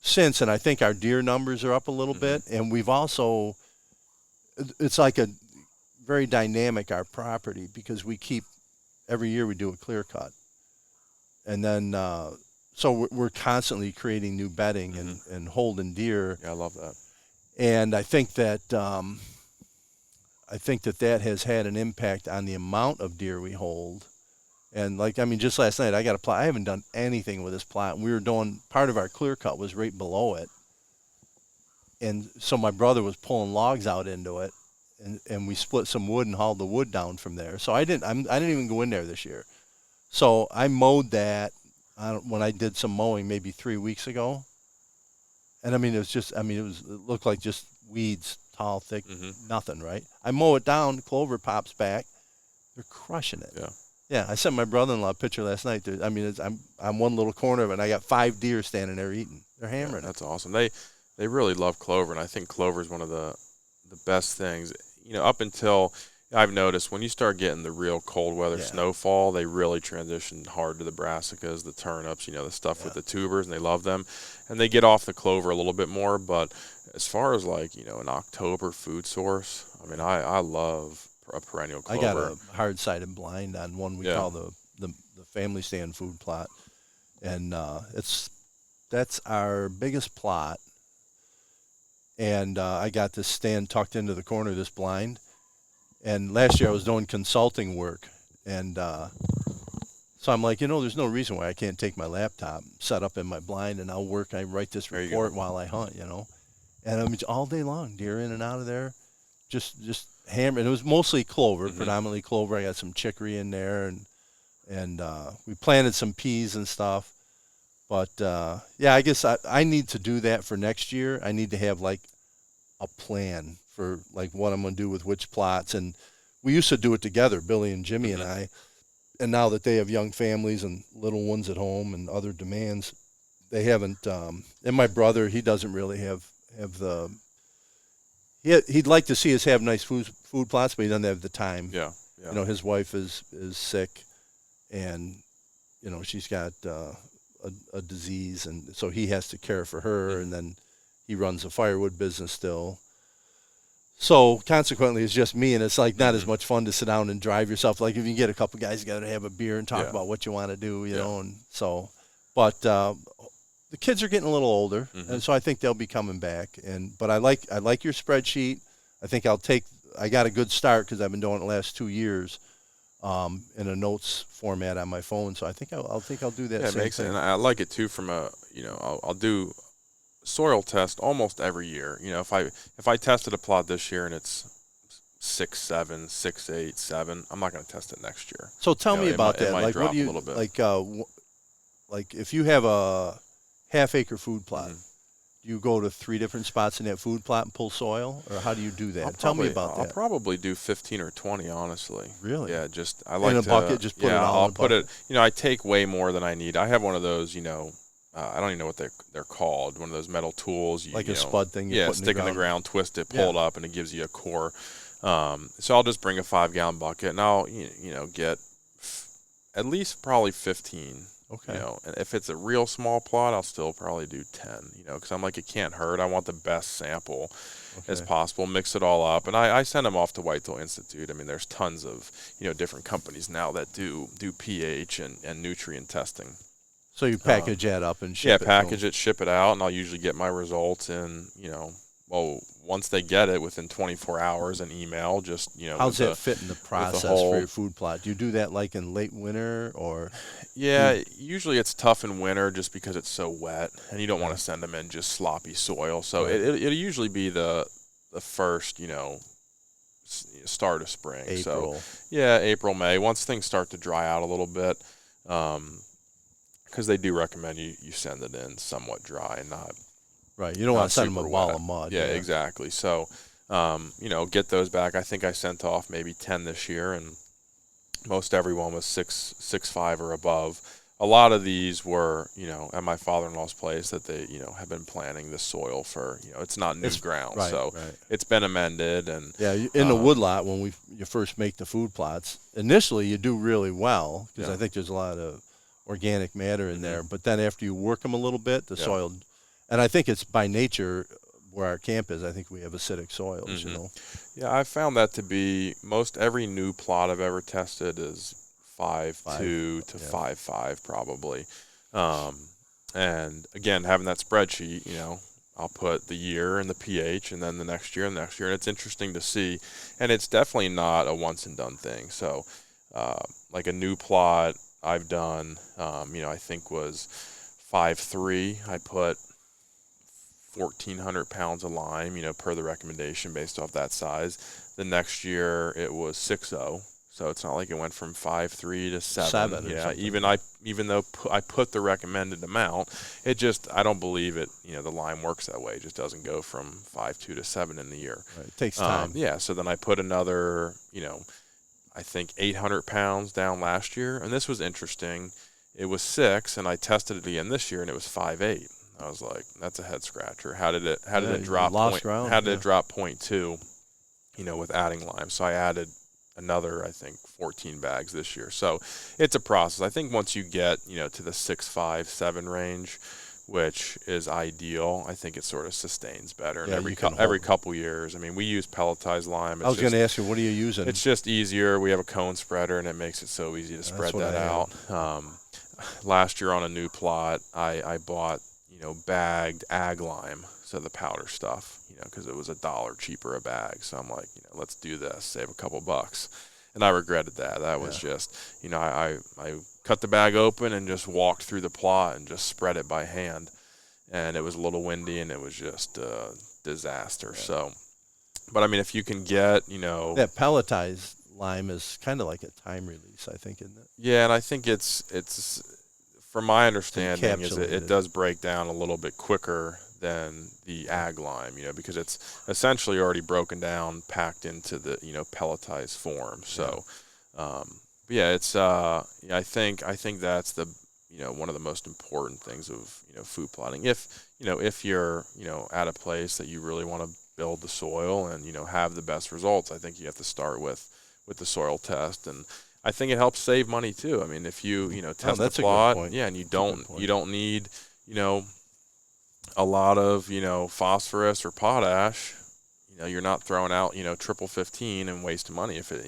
since, and I think our deer numbers are up a little bit. And we've also, it's like a very dynamic, our property, because every year we do a clear cut. And then, so we're constantly creating new bedding and holding deer. Yeah, I love that. And I think that that has had an impact on the amount of deer we hold. And just last night I got a plot. I haven't done anything with this plot. And we were doing, part of our clear cut was right below it. And so my brother was pulling logs out into it, and we split some wood and hauled the wood down from there. So I didn't even go in there this year. So I mowed that when I did some mowing maybe 3 weeks ago. And it looked like just weeds, tall, thick, nothing, right? I mow it down, clover pops back. They're crushing it. Yeah. Yeah, I sent my brother-in-law a picture last night. I'm one little corner of it, and I got 5 deer standing there eating. They're hammering it. That's awesome. They really love clover, and I think clover is one of the best things. You know, up until I've noticed when you start getting the real cold weather snowfall, they really transition hard to the brassicas, the turnips, the stuff with the tubers, and they love them. And they get off the clover a little bit more. But as far as an October food source, I love a perennial clover. I got a hard-sided blind on one we call the family stand food plot, and that's our biggest plot. And I got this stand tucked into the corner of this blind. And last year I was doing consulting work, and so I'm like, there's no reason why I can't take my laptop, set up in my blind, and I'll work. I write this report while I hunt, and all day long, deer in and out of there, just hammer. And it was mostly clover, predominantly clover. I got some chicory in there, and we planted some peas and stuff. But I guess I need to do that for next year. I need to have a plan for what I'm going to do with which plots. And we used to do it together, Billy and Jimmy and I. And now that they have young families and little ones at home and other demands, they haven't. And my brother, he doesn't really have he'd like to see us have nice food plots, but he doesn't have the time. Yeah. You know, his wife is sick, and you know she's got a disease, and so he has to care for her, and then he runs a firewood business still. So consequently, it's just me, and it's like not as much fun to sit down and drive yourself. Like if you get a couple guys together to have a beer and talk about what you want to do, you know. And so, but the kids are getting a little older, and so I think they'll be coming back. But I like your spreadsheet. I think I got a good start because I've been doing it the last 2 years in a notes format on my phone. So I think I'll do that. Yeah, it makes it, and I like it too. From I'll do soil test almost every year. You know, if I tested a plot this year and it's 6.7, 6.8, 7, I'm not going to test it next year. So tell me about that. Like, what do you like? If you have a half-acre food plot, do you go to 3 different spots in that food plot and pull soil, or how do you do that? Tell me about that. I'll probably do 15 or 20, honestly. Really? Yeah, I like in a bucket. Just put it all I'll in a put bucket. it. You know, I take way more than I need. I have one of those. You know. I don't even know what they're called. One of those metal tools. Like a spud thing you put stick in the ground, twist it, pull it up, and it gives you a core. So I'll just bring a 5-gallon bucket, and I'll get at least probably 15. Okay. You know, and if it's a real small plot, I'll still probably do 10. You know, because I'm like, it can't hurt. I want the best sample as possible. Mix it all up, and I send them off to Whitetail Institute. I mean, there's tons of different companies now that do pH and nutrient testing. So you package that up and ship it. Yeah, package it, ship it out, and I'll usually get my results in, once they get it within 24 hours, an email. Just how's that fit in the process for your food plot? Do you do that like in late winter or? Yeah, usually it's tough in winter just because it's so wet, and you don't want to send them in just sloppy soil. So it'll usually be the first, start of spring. April. So yeah, April, May. Once things start to dry out a little bit. Because they do recommend you send it in somewhat dry and not right. You don't want to send them a ball of mud. Yeah, exactly. So, get those back. I think I sent off maybe 10 this year, and most everyone was 6.5 or above. A lot of these were, at my father-in-law's place that they, have been planting the soil for, it's not new ground, so it's been amended. And in the woodlot when you first make the food plots, initially you do really well because I think there's a lot of organic matter in there, but then after you work them a little bit, the soil, and I think it's by nature where our camp is, I think we have acidic soils, Yeah, I found that to be most every new plot I've ever tested is 5.2 to 5.5 probably. And again, having that spreadsheet, I'll put the year and the pH and then the next year and it's interesting to see, and it's definitely not a once and done thing. So like a new plot I've done, I think was 5.3. I put 1,400 pounds of lime, per the recommendation based off that size. The next year it was 6.0. So it's not like it went from 5.3 to 7. Yeah, even though I put the recommended amount, I don't believe it. The lime works that way. It just doesn't go from 5.2 to 7 in the year. Right. It takes time. So then I put another, I think 800 pounds down last year, and this was interesting. It was 6, and I tested it again this year, and it was 5.8. I was like, that's a head scratcher. How did it drop? How did it drop 0.2? With adding lime. So I added another, I think, 14 bags this year. So it's a process. I think once you get to the 6.5, 7 range, which is ideal, I think it sort of sustains better. And every couple years, I mean, we use pelletized lime. I was going to ask you, what are you using? It's just easier. We have a cone spreader, and it makes it so easy to spread that out. Last year on a new plot, I bought bagged ag lime, so the powder stuff, because it was $1 cheaper a bag. So I'm like, let's do this, save a couple bucks. And I regretted that. That was just, I cut the bag open and just walked through the plot and just spread it by hand. And it was a little windy, and it was just a disaster. Yeah. So, but I mean, if you can get, that pelletized lime is kind of like a time release, I think, isn't it? Yeah, and I think it's from my understanding, is it does break down a little bit quicker than the ag lime, because it's essentially already broken down, packed into the, pelletized form. So, it's, I think that's the, one of the most important things of, food plotting. If you're, at a place that you really want to build the soil and, have the best results, I think you have to start with the soil test. And I think it helps save money too. I mean, if you, test the plot, and you don't need, a lot of, phosphorus or potash, you're not throwing out, triple 15 and wasting money if it,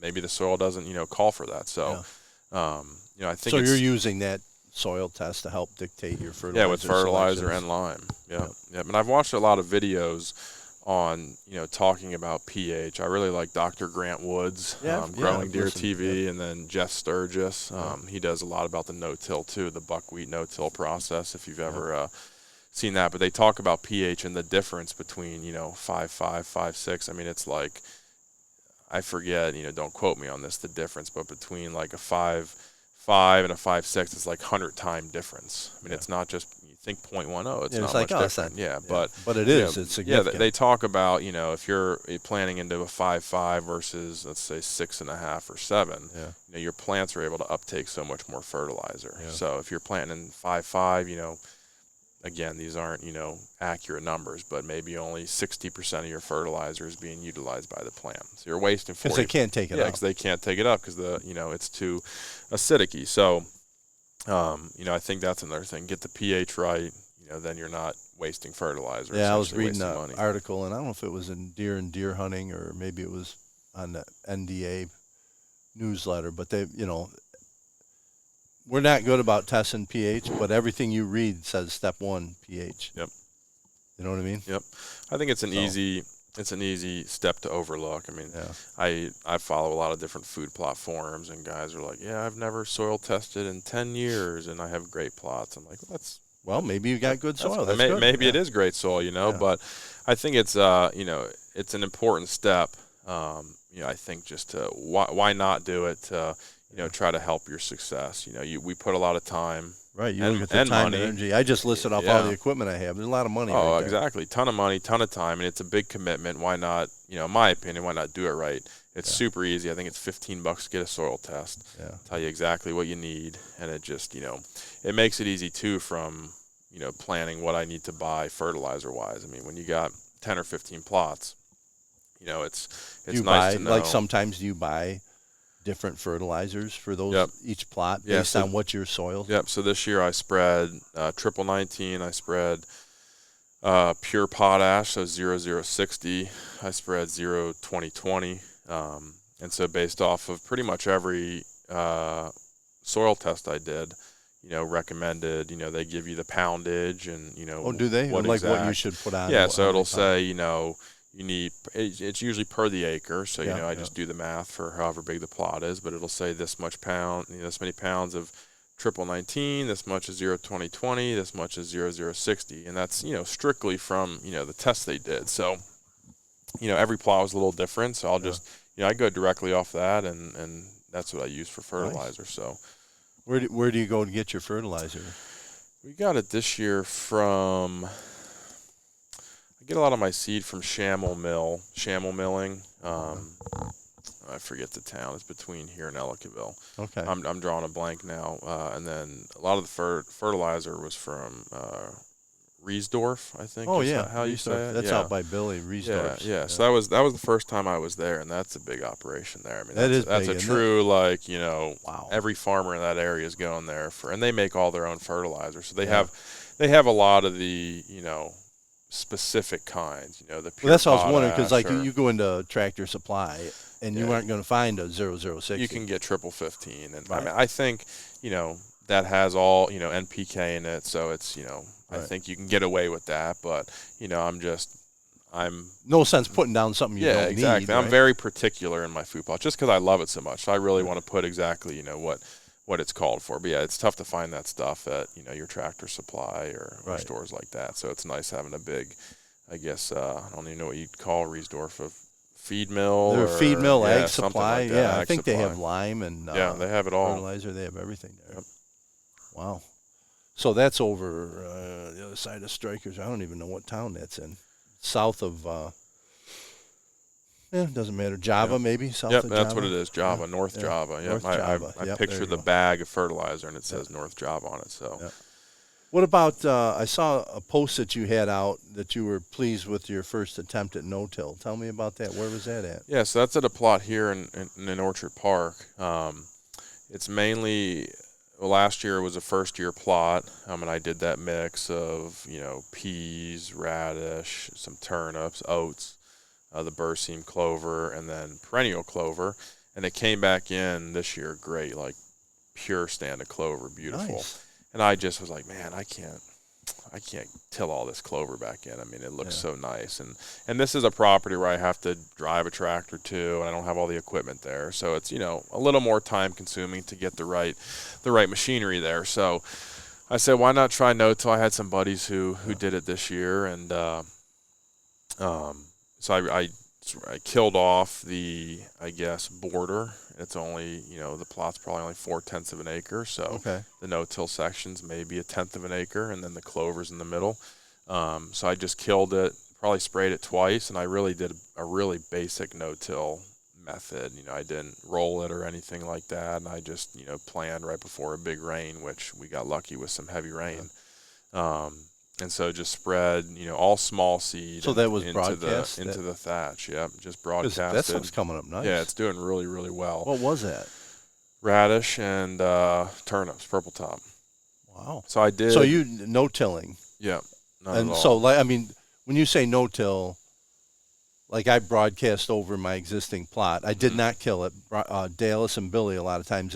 maybe the soil doesn't, call for that. So, I think so you're using that soil test to help dictate your fertilizer. Yeah, with fertilizer selections. and lime. Yeah. And I've watched a lot of videos on, talking about pH. I really like Dr. Grant Woods, Growing Deer TV, and then Jeff Sturgis. He does a lot about the no-till too, the buckwheat no-till process, if you've ever seen that. But they talk about pH and the difference between, 5.5, 5.6. I mean, it's like, I forget, don't quote me on this, the difference, but between like a 5.5 and a 5.6, it's like 100-time difference. I mean, it's not just, you think 0.10, it's not like, much different. But it is, it's significant. Yeah, they talk about, if you're planting into a 5.5 versus, let's say, 6.5 or 7, your plants are able to uptake so much more fertilizer. So if you're planting in 5.5, again, these aren't, accurate numbers, but maybe only 60% of your fertilizer is being utilized by the plant. So you're wasting 40. Because they can't take it up. because they can't take it up because it's too acidic-y. So, I think that's another thing. Get the pH right, then you're not wasting fertilizer. Yeah, I was reading an article, and I don't know if it was in Deer and Deer Hunting or maybe it was on the NDA newsletter, but they, we're not good about testing pH, but everything you read says step 1 pH. Yep. You know what I mean? Yep. I think it's an easy step to overlook. I mean, I follow a lot of different food plot forums, and guys are like, "Yeah, I've never soil tested in 10 years, and I have great plots." I'm like, well, maybe you got good soil. That's good. Maybe it is great soil, but I think it's it's an important step. I think just to why not do it to try to help your success. We put a lot of time. Right, you look at the time and energy. I just listed off all the equipment I have. There's a lot of money. Oh, exactly. Ton of money, ton of time, and it's a big commitment. Why not? In my opinion, why not do it right? It's super easy. I think it's $15 to get a soil test. Yeah. Tell you exactly what you need, and it just it makes it easy too from planning what I need to buy fertilizer wise. I mean, when you got 10 or 15 plots, it's nice to know. Like sometimes you buy different fertilizers for those each plot based on what your soil. Yep. So this year I spread triple 19. I spread pure potash, so 0060. I spread 02020. And so based off of pretty much every soil test I did, recommended. They give you the poundage and Oh, do they? What you should put on? Yeah. So it'll say you need, it's usually per the acre, so I just do the math for however big the plot is, but it'll say this much pound, this many pounds of triple 19, this much is 02020, this much is 0060, and that's strictly from the test they did. So every plot was a little different, so I'll just I go directly off that, and that's what I use for fertilizer. Nice. So where do you go to get your fertilizer? We got it this year from. I get a lot of my seed from Shamel Milling. I forget the town. It's between here and Ellicottville. Okay. I'm drawing a blank now. And then a lot of the fertilizer was from Riesdorf, I think. Oh yeah, how you say it? That's out by Billy Riesdorf. Yeah. So that was the first time I was there, and that's a big operation there. I mean, that's big, a true wow. Every farmer in that area is going there and they make all their own fertilizer. So they have a lot of the specific kinds, the pure that's what I was wondering, because you go into Tractor Supply and you aren't going to find a 0060. You can get triple 15, and I mean, I think that has all NPK in it, so it's I think you can get away with that, but I'm no sense putting down something you don't need. Yeah, exactly. Right? I'm very particular in my food plot just because I love it so much. So I really want to put exactly what it's called for. But yeah, it's tough to find that stuff at your Tractor Supply or stores like that. So it's nice having a big, I guess I don't even know what you'd call Riesdorf, a feed mill. They're a feed mill, ag supply. Like that, I think they have lime and they have it all. Fertilizer. They have everything there. Yep. Wow. So that's over the other side of Strikers. I don't even know what town that's in. South of. Doesn't matter. Java, maybe? South of Java? That's what it is. Java, North Java. North Java. I picture the bag of fertilizer, and it says North Java on it. So, What about, I saw a post that you had out that you were pleased with your first attempt at no-till. Tell me about that. Where was that at? Yeah, so that's at a plot here in Orchard Park. It's mainly, last year was a first-year plot, and I did that mix of, peas, radish, some turnips, oats, the berseem clover, and then perennial clover. And it came back in this year great, like pure stand of clover, beautiful. Nice. And I just was like, man, I can't till all this clover back in. I mean, it looks so nice. And this is a property where I have to drive a tractor too, and I don't have all the equipment there. So it's, a little more time consuming to get the right machinery there. So I said, why not try no-till? I had some buddies who did it this year, and so I killed off the, border. It's only, the plot's probably only 4/10 of an acre. So the no-till sections maybe 1/10 of an acre, and then the clover's in the middle. So I just killed it, probably sprayed it twice, and I really did a really basic no-till method. I didn't roll it or anything like that, and I just, planned right before a big rain, which we got lucky with some heavy rain. And so just spread, all small seed. So that was into broadcast? Into the thatch, yep. Just broadcasted. That stuff's coming up nice. Yeah, it's doing really, really well. What was that? Radish and turnips, purple top. Wow. So I did. So you no-tilling. Yeah. Not And at all. so, when you say no-till, like I broadcast over my existing plot, I did not kill it. Dallas and Billy, a lot of times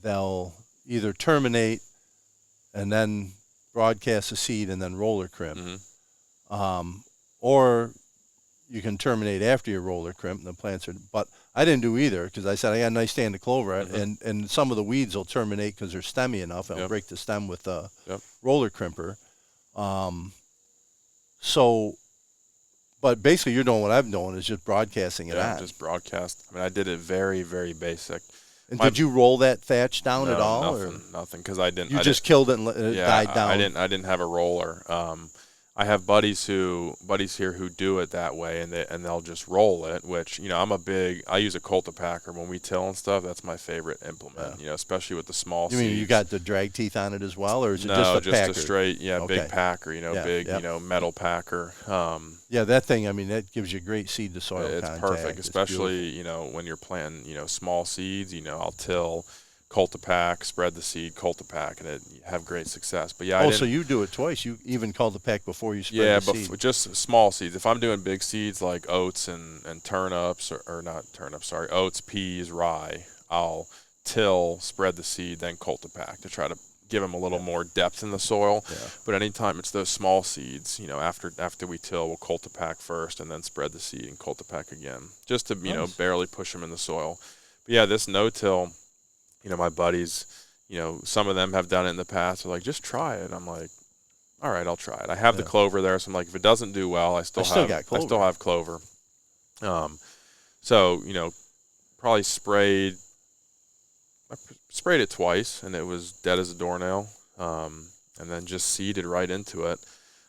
they'll either terminate and then broadcast the seed and then roller crimp. Or you can terminate after you roller crimp and the plants are, but I didn't do either because I said I got a nice stand of clover and some of the weeds will terminate because they're stemmy enough and I'll break the stem with a roller crimper. But basically you're doing what I'm doing is just broadcasting it out. Just broadcast. I mean, I did it very, very basic. And did you roll that thatch down at all? Nothing, because I didn't. You just killed it and it died down. I didn't have a roller. I have buddies here who do it that way, and they'll just roll it. Which I use a cultipacker when we till and stuff. That's my favorite implement. Especially with the small. You mean you got the drag teeth on it as well, or is it just a packer? a straight big packer. Big metal packer. That thing. I mean, that gives you great seed to soil contact. It's perfect, especially when you're planting small seeds. I'll till, cultipack, spread the seed, cultipack, and you have great success. But so you do it twice. You even cultipack before you spread the seed. Yeah, but just small seeds. If I'm doing big seeds like oats and turnips, or not turnips, sorry, oats, peas, rye, I'll till, spread the seed, then cultipack to try to give them a little more depth in the soil. But anytime it's those small seeds, after we till, we'll cultipack first and then spread the seed and cultipack again, just to barely push them in the soil. But this no-till, my buddies, some of them have done it in the past. They're like, just try it. I'm like, all right, I'll try it. I have the clover there, so I'm like, if it doesn't do well, I still have clover. So probably sprayed it twice, and it was dead as a doornail. And then just seeded right into it.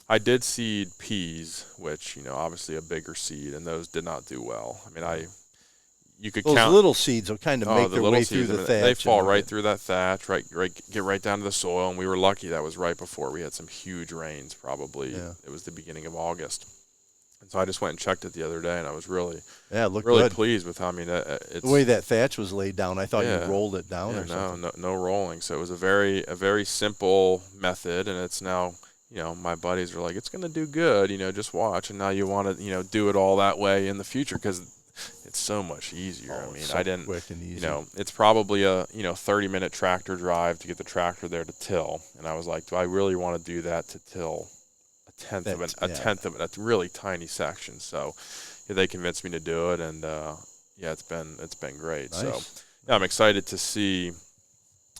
I did seed peas, which obviously a bigger seed, and those did not do well. I mean, you could those count. Little seeds will kind of make their way through the thatch. They fall right through that thatch, get right down to the soil, and we were lucky that was right before we had some huge rains. Probably it was the beginning of August, and so I just went and checked it the other day, and I was really good. pleased with how it's the way that thatch was laid down. I thought you rolled it down or something. No rolling. So it was a very simple method, and it's now. My buddies are like, it's going to do good, just watch. And now you want to, do it all that way in the future because it's so much easier. I mean, I didn't, quick and easy. It's probably a, 30-minute tractor drive to get the tractor there to till. And I was like, do I really want to do that to till a tenth of a really tiny section? So they convinced me to do it. And it's been great. Nice. So I'm excited to see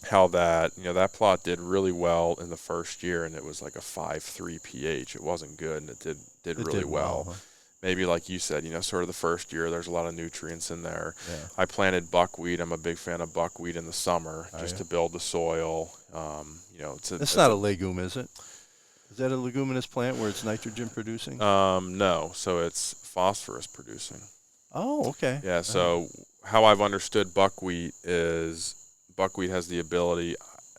how that that plot did really well in the first year, and it was like a 5.3 pH. It wasn't good, and it did really well. Huh? Maybe like you said, sort of the first year, there's a lot of nutrients in there. Yeah. I planted buckwheat. I'm a big fan of buckwheat in the summer to build the soil. It's not a legume, is it? Is that a leguminous plant where it's nitrogen producing? No, so it's phosphorus producing. Oh, okay. Yeah. So how I've understood buckwheat is buckwheat has the ability.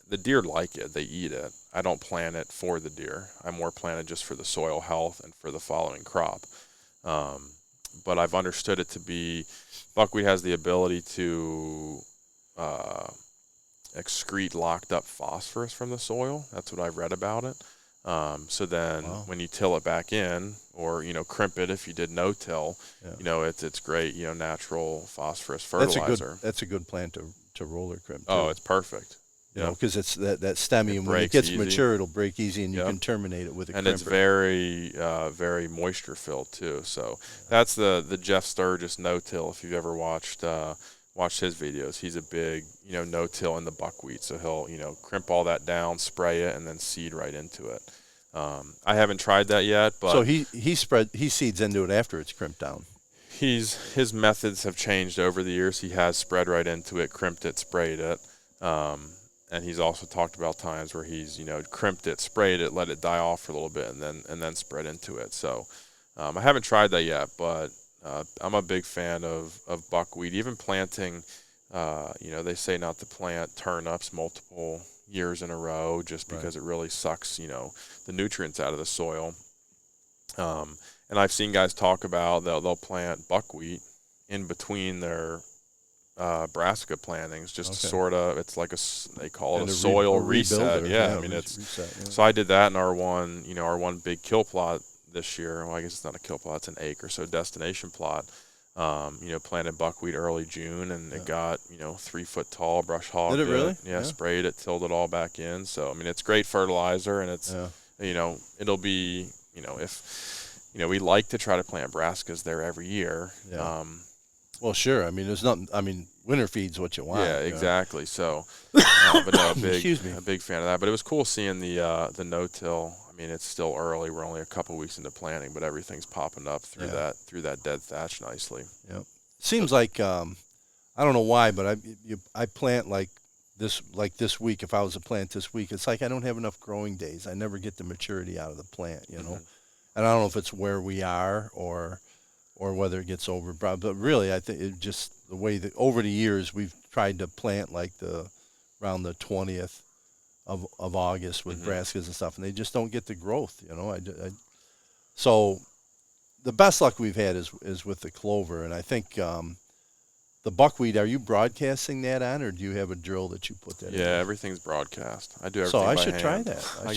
the deer like it. They eat it. I don't plant it for the deer. I more plant it just for the soil health and for the following crop. But I've understood it to be, buckwheat has the ability to excrete locked up phosphorus from the soil. That's what I've read about it. So then when you till it back in, or, crimp it if you did no-till, it's great, natural phosphorus fertilizer. That's a good plant to roller crimp, too. Oh, it's perfect. Because it's that stemmy, and when it gets mature, it'll break easy, and you can terminate it with a crimper. And it's very, very moisture filled too. So that's the Jeff Sturgis no-till. If you've ever watched his videos, he's a big, no-till in the buckwheat. So he'll, crimp all that down, spray it, and then seed right into it. I haven't tried that yet, but so he seeds into it after it's crimped down. His methods have changed over the years. He has spread right into it, crimped it, sprayed it. And he's also talked about times where he's, crimped it, sprayed it, let it die off for a little bit, and then spread into it. So I haven't tried that yet, but I'm a big fan of buckwheat. Even planting, they say not to plant turnips multiple years in a row just because it really sucks, the nutrients out of the soil. And I've seen guys talk about they'll plant buckwheat in between their brassica plantings, just to sort of, it's like they call it a soil reset. Yeah, I mean reset. So I did that in our one big kill plot this year. Well, I guess it's not a kill plot; it's an acre, so destination plot. Planted buckwheat early June, and it got 3 foot tall, brush hogged. Did it really? Yeah, sprayed it, tilled it all back in. So I mean, it's great fertilizer, and it's it'll be if we like to try to plant brassicas there every year. Yeah. Well, sure. I mean, there's nothing. I mean, winter feed's what you want. Yeah, exactly. So, but no, a big fan of that. But it was cool seeing the no-till. I mean, it's still early. We're only a couple weeks into planting, but everything's popping up through that dead thatch nicely. Yep. Seems like I don't know why, but I plant like this week. If I was to plant this week, it's like I don't have enough growing days. I never get the maturity out of the plant, and I don't know if it's where we are or whether it gets overbroad. But really, I think it just the way that over the years we've tried to plant like around the 20th of August with brassicas and stuff, and they just don't get the growth, So the best luck we've had is with the clover, and I think the buckwheat. Are you broadcasting that on, or do you have a drill that you put that? Yeah, everything's broadcast. I do everything. So I by should hand. try that. I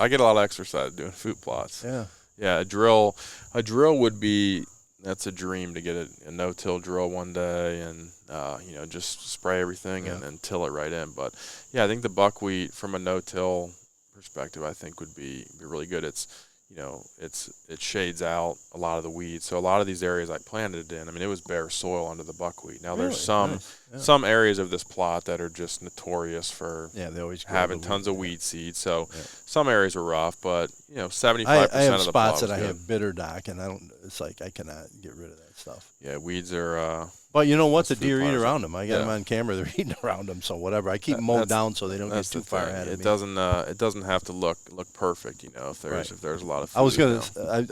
get a lot of exercise doing food plots. Yeah. Yeah, a drill would be. That's a dream to get a no-till drill one day and, just spray everything and then till it right in. But, yeah, I think the buckwheat from a no-till perspective, I think would be really good. It's, it shades out a lot of the weeds. So a lot of these areas I planted it in, I mean, it was bare soil under the buckwheat. Now there's some areas of this plot that are just notorious for they always having tons of weed seed. So some areas are rough, but 75% I of have the spots plot that I good. have bitter dock, and it's like I cannot get rid of that stuff. Yeah, weeds are. But you know what? The deer eat plots. around them. I got them on camera. They're eating around them. So whatever. I keep them mowed down so they don't get too far ahead of me. It doesn't have to look perfect. If there's a lot of food. I was gonna.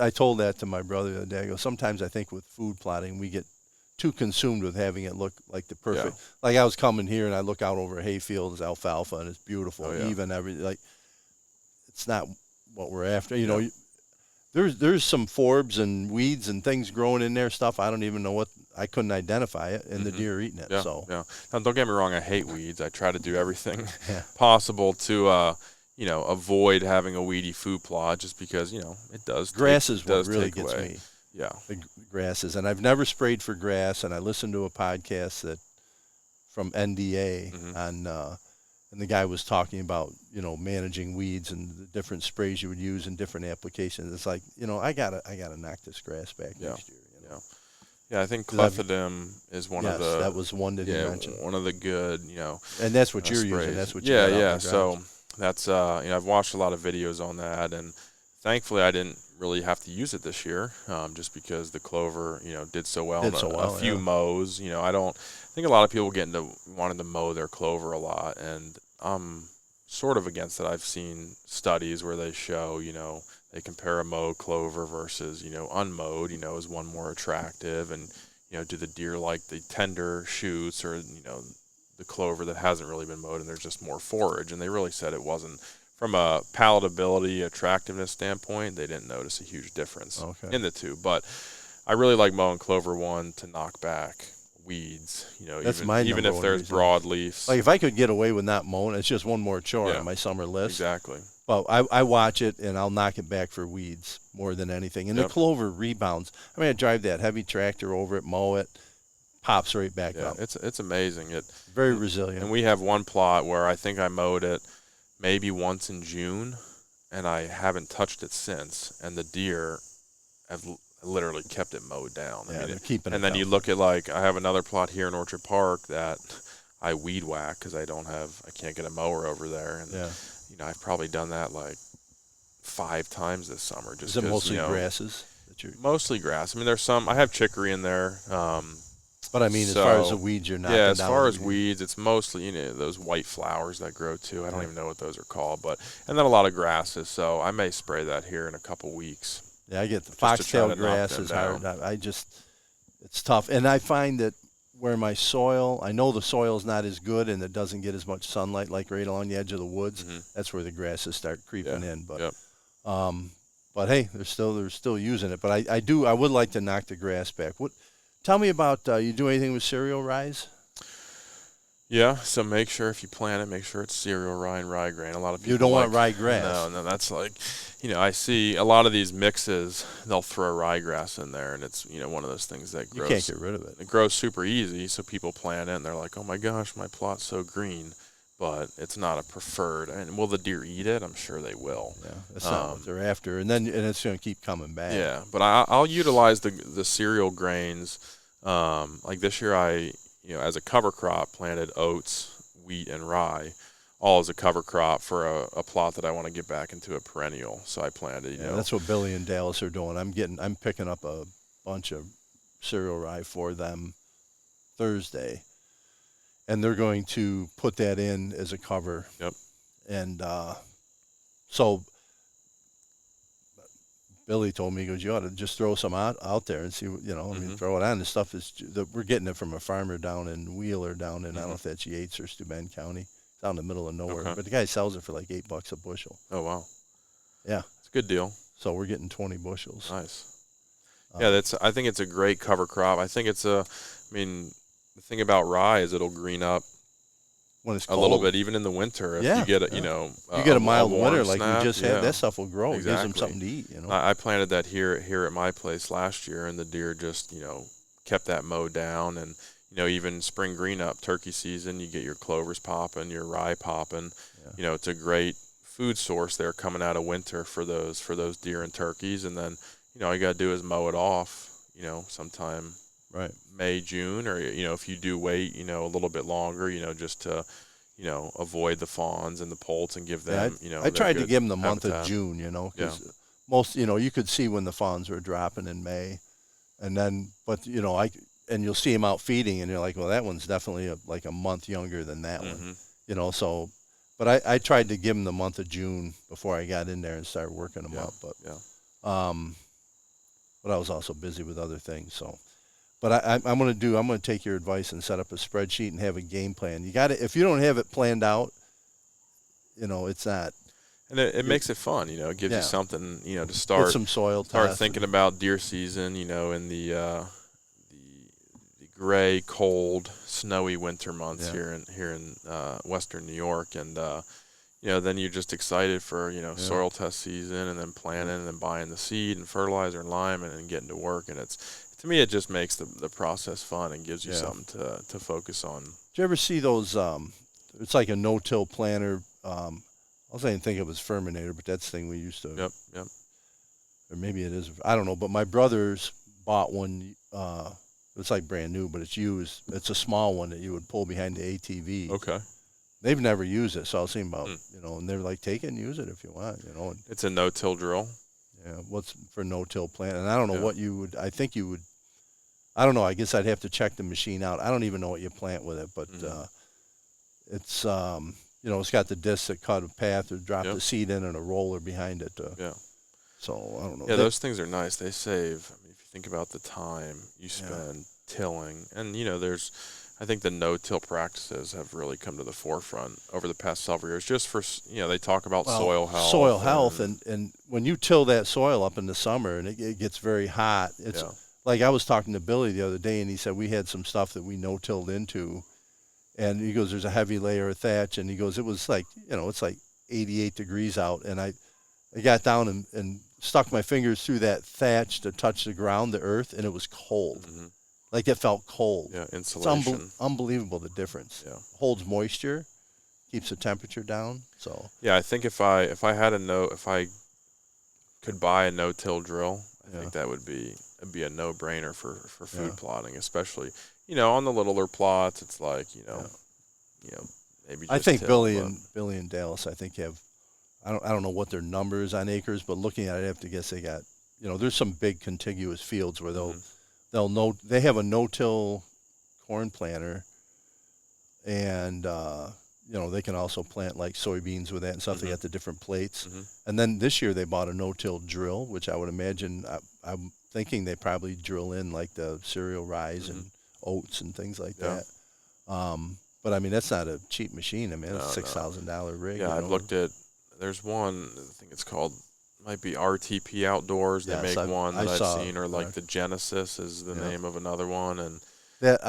I told that to my brother the other day. I go, sometimes I think with food plotting we get too consumed with having it look like the perfect. Yeah. Like I was coming here and I look out over a hayfield, it's alfalfa, and it's beautiful. Oh, yeah. Even everything. Like it's not what we're after. There's some forbs and weeds and things growing in there. Stuff I don't even know what. I couldn't identify it, and the deer are eating it. Yeah, so yeah. Now, don't get me wrong. I hate weeds. I try to do everything possible to avoid having a weedy food plot, just because it does. Grass is what really gets away. me. Yeah, the grasses, and I've never sprayed for grass. And I listened to a podcast from NDA on, and the guy was talking about managing weeds and the different sprays you would use in different applications. It's like I gotta knock this grass back next year. Yeah, I think clethodim is one of the. That was one that you mentioned. One of the good, And that's what you're sprays. using. That's what you got yeah. on the So ground. that's I've watched a lot of videos on that, and thankfully I didn't really have to use it this year, just because the clover, did so well. A few mows. I think a lot of people get into wanting to mow their clover a lot, and I'm sort of against it. I've seen studies where they show, they compare a mowed clover versus, unmowed, is one more attractive, and, do the deer like the tender shoots or, the clover that hasn't really been mowed, and there's just more forage. And they really said it wasn't, from a palatability, attractiveness standpoint, they didn't notice a huge difference in the two. But I really like mowing clover 1 to knock back weeds, That's even if there's broadleafs. Like if I could get away with not mowing, it's just one more chore on my summer list. Exactly. Well, I watch it and I'll knock it back for weeds more than anything. And the clover rebounds. I mean, I drive that heavy tractor over it, mow it, pops right back up. It's amazing. Very resilient. And we have one plot where I think I mowed it maybe once in June, and I haven't touched it since. And the deer have literally kept it mowed down. Yeah, they're keeping it and then down. you look at, like, I have another plot here in Orchard Park that I weed whack because I can't get a mower over there. And I've probably done that like 5 times this summer. Just is it mostly grasses? Mostly grass. I mean, there's some. I have chicory in there. But I mean, as far as the weeds, you're knocking down. Yeah, as far as weeds, it's mostly those white flowers that grow too. I don't even know what those are called, and then a lot of grasses. So I may spray that here in a couple weeks. Yeah, I get the foxtail grass is hard. It's tough, and I find that where my soil, I know the soil's not as good and it doesn't get as much sunlight, like right along the edge of the woods. That's where the grasses start creeping in. But but hey, they're still using it. But I would like to knock the grass back. Tell me about you do anything with cereal rye? Yeah, so make sure if you plant it, make sure it's cereal rye and rye grain. A lot of people you don't want rye grass. No, that's like, I see a lot of these mixes. They'll throw ryegrass in there, and it's one of those things that grows. You can't get rid of it. It grows super easy, so people plant it, and they're like, "Oh my gosh, my plot's so green," but it's not a preferred. And will the deer eat it? I'm sure they will. Yeah, that's not what they're after, and it's going to keep coming back. Yeah, but I'll utilize the cereal grains. Like this year, I as a cover crop, planted oats, wheat, and rye, all as a cover crop for a plot that I want to get back into a perennial. So I planted, that's what Billy and Dallas are doing. I'm picking up a bunch of cereal rye for them Thursday, and they're going to put that in as a cover. Yep. And so Billy told me, he goes, you ought to just throw some out there and see, I mean, throw it on. The stuff we're getting it from a farmer down in Wheeler, I don't know if that's Yates or Steuben County. It's out in the middle of nowhere. Okay. But the guy sells it for like $8 a bushel. Oh, wow. Yeah. It's a good deal. So we're getting 20 bushels. Nice. Yeah, I think it's a great cover crop. I think the thing about rye is it'll green up when it's a little bit, even in the winter. If you get you get a mild winter like we just had, that stuff will grow. Exactly. It gives them something to eat. I planted that here at my place last year, and the deer just kept that mowed down. And even spring green up, turkey season, you get your clovers popping, your rye popping. Yeah. It's a great food source there coming out of winter for those deer and turkeys. And then all you got to do is mow it off. Sometime. Right. May, June, or if you do wait, a little bit longer, just to, avoid the fawns and the poults and give them, I tried to give them the month habitat. of June, because most, you could see when the fawns were dropping in May, and then, but and you'll see them out feeding, and you're like, well, that one's definitely like a month younger than that one, so, but I tried to give them the month of June before I got in there and started working them up, but I was also busy with other things, so. But I'm going to take your advice and set up a spreadsheet and have a game plan. You got to, if you don't have it planned out, it's not. And it makes it fun, it gives you something, to start. Put some soil start thinking about deer season, in the gray, cold, snowy winter months here in western New York, and then you're just excited for soil test season, and then planting, and then buying the seed and fertilizer and lime, and getting to work, and to me, it just makes the process fun and gives you something to focus on. Did you ever see those? It's like a no-till planter. I was even think it was Ferminator, but that's the thing we used to. Yep. Or maybe it is. I don't know. But my brothers bought one. It's like brand new, but it's used. It's a small one that you would pull behind the ATV. Okay. They've never used it, so I was thinking about and they're like, take it and use it if you want. And it's a no-till drill. Yeah. What's for no-till plant? And I don't know what you would. I think you would. I don't know. I guess I'd have to check the machine out. I don't even know what you plant with it, but it's it's got the discs that cut a path or drop the seed in and a roller behind it. So I don't know. Yeah, those things are nice. They save. I mean, if you think about the time you spend tilling, and I think the no-till practices have really come to the forefront over the past several years. Just for they talk about soil health. Soil health, and when you till that soil up in the summer and it gets very hot, it's like I was talking to Billy the other day, and he said we had some stuff that we no-tilled into, and he goes, there's a heavy layer of thatch, and he goes, it was like it's like 88 degrees out, and I got down and stuck my fingers through that thatch to touch the ground, the earth, and it was cold. Mm-hmm. Like it felt cold. Yeah, insulation. It's unbelievable the difference. Yeah. Holds moisture, keeps the temperature down. So yeah, I think if I could buy a no-till drill, I think that would be a no-brainer for food plotting, especially on the littler plots. It's like maybe. Just I think till, Billy and Dallas, I think have. I don't know what their numbers on acres, but looking at it, I have to guess they got. There's some big contiguous fields where they have a no-till corn planter, and they can also plant like soybeans with that and stuff. Mm-hmm. They got the different plates, Mm-hmm. and then this year they bought a no-till drill, which I would imagine. I'm thinking they probably drill in like the cereal rye Mm-hmm. and oats and things like that. But I mean that's not a cheap machine. I mean it's $6,000 rig. Yeah, I've looked at. There's one. I think it's called. Might be RTP Outdoors. They make one that I've seen, or like the Genesis is the name of another one, and that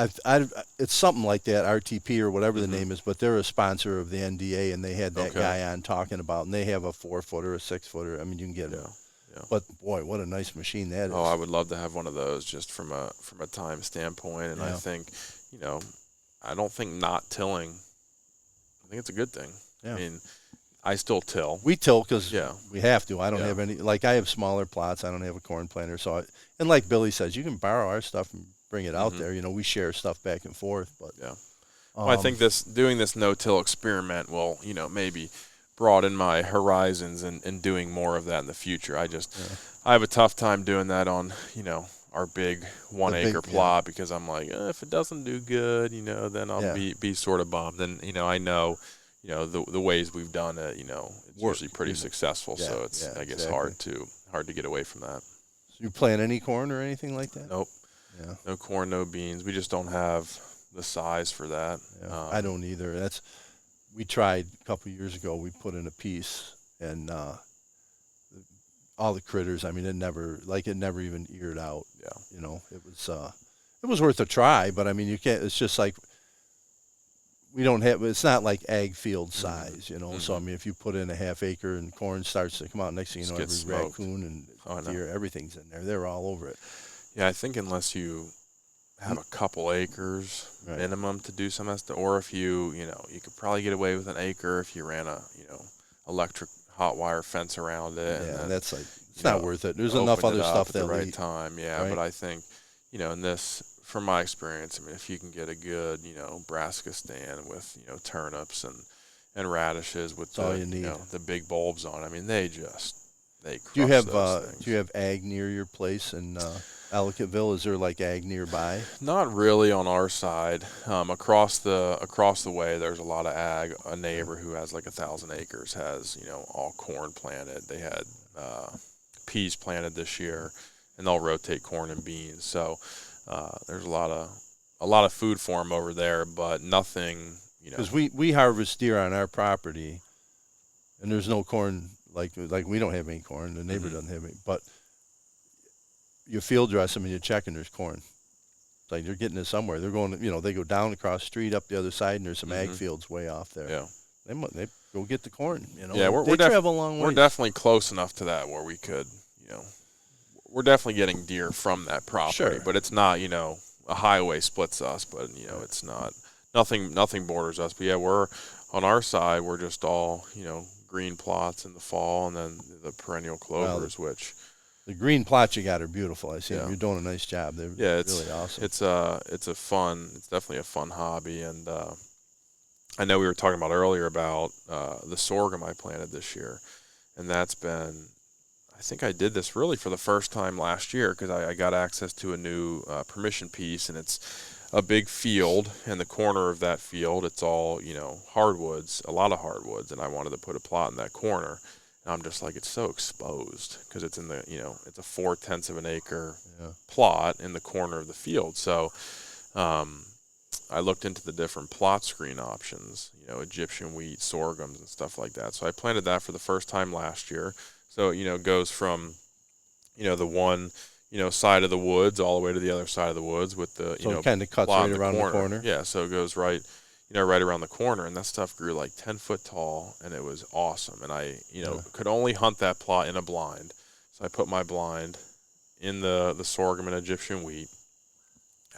it's something like that, RTP or whatever the name is. But they're a sponsor of the NDA, and they had that guy on talking about, and they have a 4-footer, a 6-footer. I mean, you can get them. Yeah. But boy, what a nice machine that is. Oh, I would love to have one of those just from a time standpoint, and I think, I don't think not tilling. I think it's a good thing. Yeah. I mean. I still till. We till because we have to. I don't have any. Like I have smaller plots. I don't have a corn planter. So, and like Billy says, you can borrow our stuff and bring it out there. We share stuff back and forth. But well, I think doing this no-till experiment will, maybe broaden my horizons and doing more of that in the future. I have a tough time doing that on, our big 1 acre plot because I'm like, if it doesn't do good, then I'll be sort of bummed. And I know. The ways we've done it, it's usually pretty successful. So it's, I guess, hard to get away from that. So you plant any corn or anything like that? Nope. Yeah. No corn, no beans. We just don't have the size for that. Yeah, I don't either. We tried a couple of years ago. We put in a piece, and all the critters. I mean, it never even eared out. Yeah. It was worth a try, but I mean, you can't. It's just like. We don't have. It's not like ag field size, So I mean, if you put in a half acre and corn starts to come out, next thing you know, every raccoon and deer, everything's in there. They're all over it. Yeah, I think unless you have a couple acres minimum to do some of that, or if you could probably get away with an acre if you ran a electric hot wire fence around it. Yeah, and then, that's like it's not worth it. There's enough other stuff at the right eat. time. Yeah, but I think in this. From my experience, I mean, if you can get a good, brassica stand with, turnips and radishes with the big bulbs on, I mean, they crush those things. Do you have ag near your place in Ellicottville? Is there like ag nearby? Not really on our side. Across the way, there's a lot of ag. A neighbor who has like 1,000 acres has, all corn planted. They had peas planted this year, and they'll rotate corn and beans. So. There's a lot of food for them over there, but nothing, Because we harvest deer on our property, and there's no corn. Like we don't have any corn. The neighbor doesn't have any. But you field dress them and you check, and there's corn. It's like they're getting it somewhere. They're going. They go down across the street up the other side, and there's some ag fields way off there. Yeah. They go get the corn. Yeah, they travel a long way. We're definitely close enough to that where we could, We're definitely getting deer from that property, but it's not, a highway splits us, but it's not nothing borders us. But yeah, we're on our side. We're just all green plots in the fall, and then the perennial clovers, which the green plots you got are beautiful. I see them. You're doing a nice job. They're it's really awesome. It's definitely a fun hobby, and I know we were talking about earlier about the sorghum I planted this year, and that's been. I think I did this really for the first time last year because I got access to a new permission piece, and it's a big field. In the corner of that field, it's all, hardwoods, a lot of hardwoods, and I wanted to put a plot in that corner. And I'm just like, it's so exposed because it's in the, it's a 0.4 acre plot in the corner of the field. So I looked into the different plot screen options, Egyptian wheat, sorghums, and stuff like that. So I planted that for the first time last year. So, it goes from, the one, side of the woods all the way to the other side of the woods with the, So it kind of cuts right around the corner. Yeah, so it goes right, right around the corner, and that stuff grew like 10 foot tall, and it was awesome. And I, could only hunt that plot in a blind. So I put my blind in the sorghum and Egyptian wheat,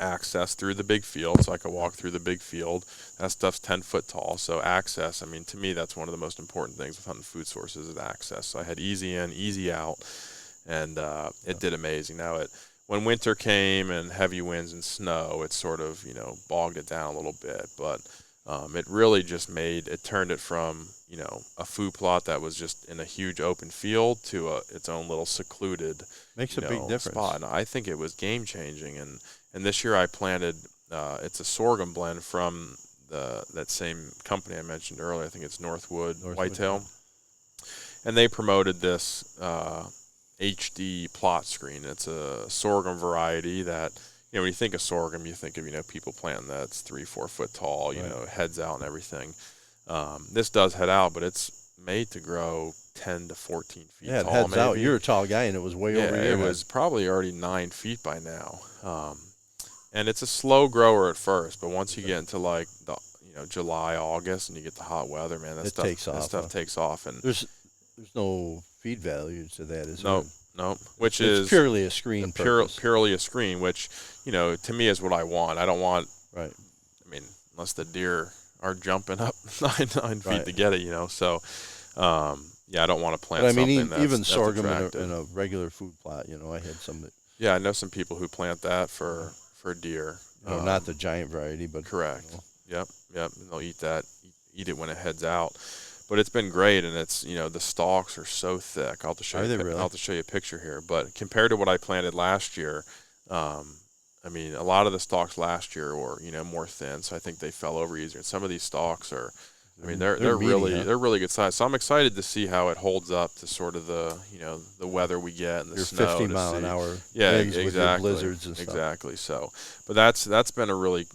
access through the big field, so I could walk through the big field. That stuff's 10 foot tall, so access, to me, that's one of the most important things with hunting food sources is access. So I had easy in, easy out, and it did amazing. Now, when winter came and heavy winds and snow, it sort of, bogged it down a little bit, but it really just turned it from, a food plot that was just in a huge open field to its own little secluded Makes a big difference. Spot. And I think it was game changing. And this year I planted, it's a sorghum blend from that same company I mentioned earlier. I think it's Northwood Whitetail. And they promoted this HD plot screen. It's a sorghum variety that, when you think of sorghum, you think of, people planting that's 3-4 foot tall, heads out and everything. This does head out, but it's made to grow 10 to 14 feet tall. Yeah, it heads maybe. out. You're a tall guy, and it was way over your head. It was probably already 9 feet by now. And it's a slow grower at first, but once you get into like the July, August, and you get the hot weather, man, that stuff takes off. And there's no feed value to that, is there? No. Which it's is purely a screen. Purely a screen, which to me is what I want. I don't want. Right. Unless the deer are jumping up 9 feet to get it, So, I don't want to plant. But something that's even sorghum attractive. in a regular food plot, I had some. Yeah, I know some people who plant that for deer. Not the giant variety, but correct. Yep. And they'll eat it when it heads out. But it's been great, and it's the stalks are so thick. I'll have to show really? I'll have to show you a picture here. But compared to what I planted last year, a lot of the stalks last year were more thin, so I think they fell over easier. And some of these stalks are, they're really good size. So I'm excited to see how it holds up to sort of the the weather we get and the your snow. 50 mile an hour. Exactly. With your blizzards and stuff. Exactly. So, but that's been a really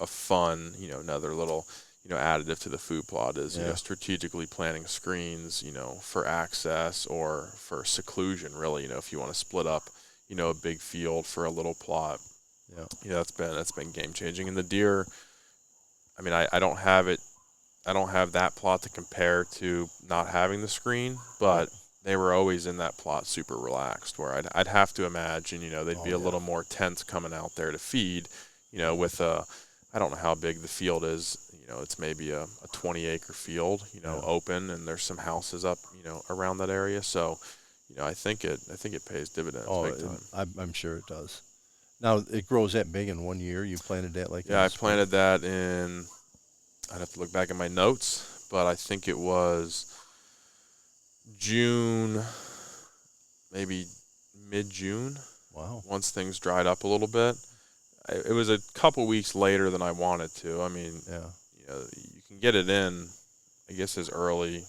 a fun another little additive to the food plot is strategically planting screens for access or for seclusion. Really, if you want to split up a big field for a little plot. Yeah, that's been game changing. And the deer, I don't have it. I don't have that plot to compare to not having the screen, but they were always in that plot super relaxed. Where I'd have to imagine, they'd be a little more tense coming out there to feed, with I don't know how big the field is. It's maybe a 20-acre field, open, and there's some houses up, around that area. So, I think it pays dividends. Big time. I'm sure it does. Now it grows that big in 1 year. You planted that like I planted that in. I'd have to look back at my notes, but I think it was June, maybe mid-June. Wow. Once things dried up a little bit. It was a couple weeks later than I wanted to. You can get it in, I guess, as early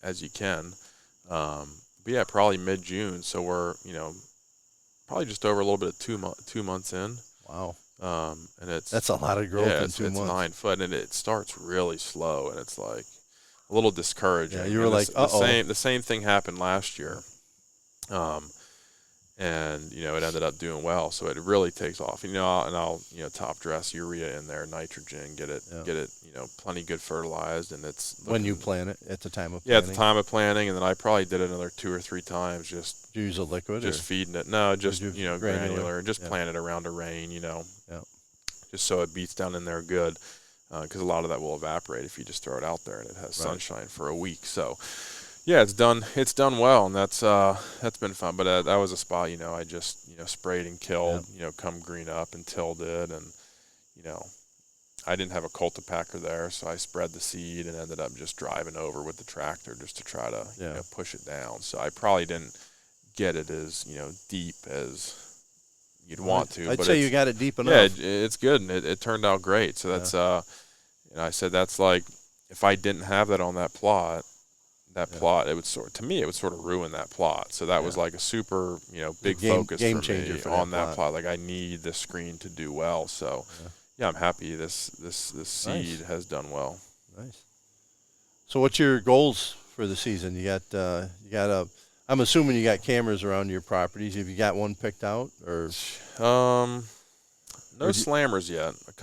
as you can. But yeah, probably mid-June. So we're, probably just over a little bit of 2 months in. Wow. And that's a lot of growth in 2 months. It's 9 foot, and it starts really slow, and it's like a little discouraging. Yeah, you were like, uh-oh. The same thing happened last year. And it ended up doing well, so it really takes off. I'll top dress urea in there, nitrogen, get it plenty good fertilized, and it's when you plant it at the time of planting. Yeah, at the time of planting, and then I probably did it another 2 or 3 times. Just use a liquid, just feeding it. No, just granular, and just plant it around a rain. Just so it beats down in there good, because a lot of that will evaporate if you just throw it out there and it has sunshine for a week. So. Yeah, it's done well, and that's been fun. But that was a spot, I just sprayed and killed, come green up and tilled it, and I didn't have a cultipacker there, so I spread the seed and ended up just driving over with the tractor just to try to push it down. So I probably didn't get it as deep as you'd want to. I'd say you got it deep enough. Yeah, it's good, and it turned out great. So that's I said that's like if I didn't have that on that plot. Plot, it would sort of ruin that plot. So that was like a super, big focus game for changer me for on that plot. Like I need the screen to do well. So, yeah, I'm happy this seed has done well. Nice. So what's your goals for the season? You got I'm assuming you got cameras around your properties. Have you got one picked out or? No slammers yet. A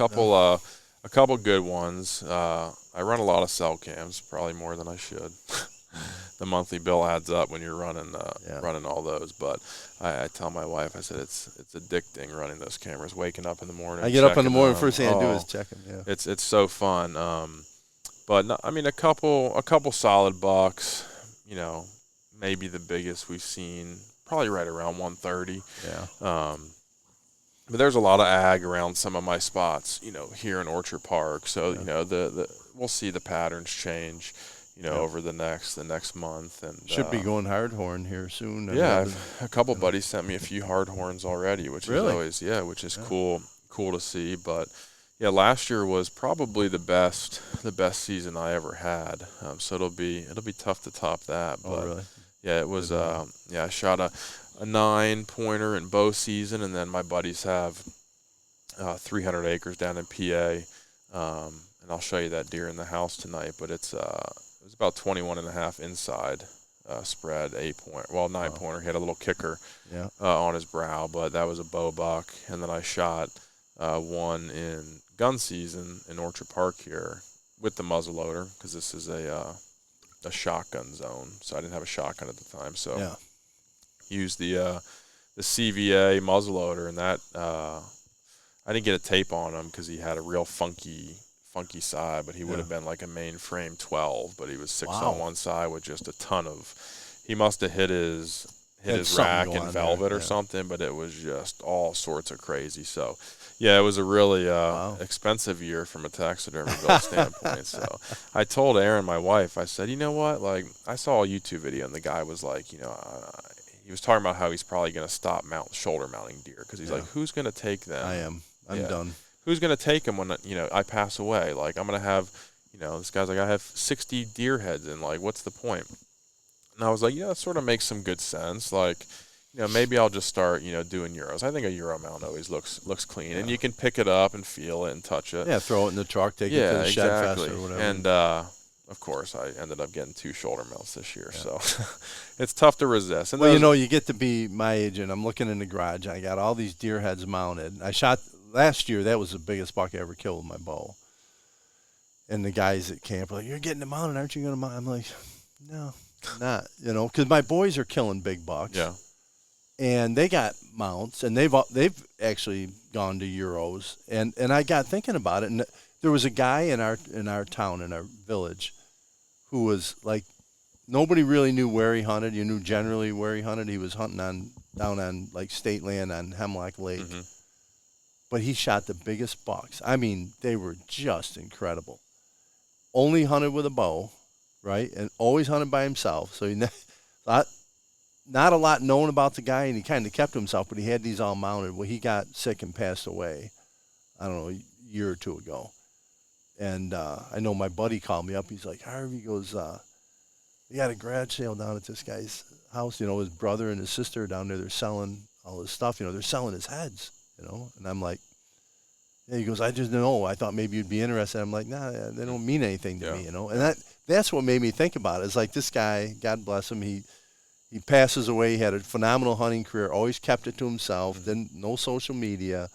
couple good ones. I run a lot of cell cams, probably more than I should. The monthly bill adds up when you're running all those. But I tell my wife, I said it's addicting running those cameras. Waking up in the morning. I get up in the morning. Them. First thing I do is check them. Yeah. It's so fun. But no, I mean a couple solid bucks. You know, maybe the biggest we've seen, probably right around 130. Yeah. But there's a lot of ag around some of my spots, you know, here in Orchard Park. So, you know, we'll see the patterns change, you know, over the next month. And should be going hard horn here soon. Yeah, a couple buddies sent me a few hard horns already, which really? is always cool to see. But yeah, last year was probably the best season I ever had. So it'll be tough to top that. But really? Yeah, it was. I shot a 9-pointer in bow season, and then my buddies have 300 acres down in PA, and I'll show you that deer in the house tonight. But it was about 21.5 inside spread, 9-pointer. He had a little kicker on his brow, but that was a bow buck. And then I shot one in gun season in Orchard Park here with the muzzleloader, because this is a shotgun zone, so I didn't have a shotgun at the time. So used the CVA muzzleloader, and that I didn't get a tape on him because he had a real funky side, but he would have been like a mainframe 12, but he was 6 on one side with just a ton of. He must have hit his rack in velvet or something, but it was just all sorts of crazy. So yeah, it was a really expensive year from a taxidermy bill standpoint. So I told Erin, my wife, I said, you know what, like, I saw a YouTube video and the guy was like, you know, he was talking about how he's probably going to stop shoulder mounting deer, because he's like, who's going to take them? I'm done. Who's going to take them when, you know, I pass away? Like, I'm going to have, you know, this guy's like, I have 60 deer heads, and like, what's the point? And I was like, yeah, that sort of makes some good sense. Like, you know, maybe I'll just start, you know, doing Euros. I think a Euro mount always looks clean, and you can pick it up and feel it and touch it. Yeah, throw it in the truck, take it to the shed fest or whatever. And of course, I ended up getting 2 shoulder mounts this year, so it's tough to resist. And well, you know, you get to be my age, and I'm looking in the garage. I got all these deer heads mounted. I shot last year. That was the biggest buck I ever killed with my bow. And the guys at camp are like, "You're getting it mounted, aren't you going to mount?" I'm like, "No, I'm not." You know, because my boys are killing big bucks. Yeah. And they got mounts, and they've actually gone to Euros. And I got thinking about it, and there was a guy in our town, in our village, who was like, nobody really knew where he hunted. You knew generally where he hunted. He was hunting down on like state land on Hemlock Lake. Mm-hmm. But he shot the biggest bucks. I mean, they were just incredible. Only hunted with a bow, right? And always hunted by himself. So not a lot known about the guy, and he kind of kept to himself, but he had these all mounted. Well, he got sick and passed away, I don't know, a year or two ago. And I know my buddy called me up. He's like, Harvey, goes, we got a garage sale down at this guy's house. You know, his brother and his sister are down there. They're selling all his stuff. You know, they're selling his heads, you know. And I'm like, yeah, he goes, I just know. I thought maybe you'd be interested. I'm like, nah, they don't mean anything to me, you know. And that's what made me think about it. It's like this guy, God bless him, he passes away. He had a phenomenal hunting career, always kept it to himself, then no social media,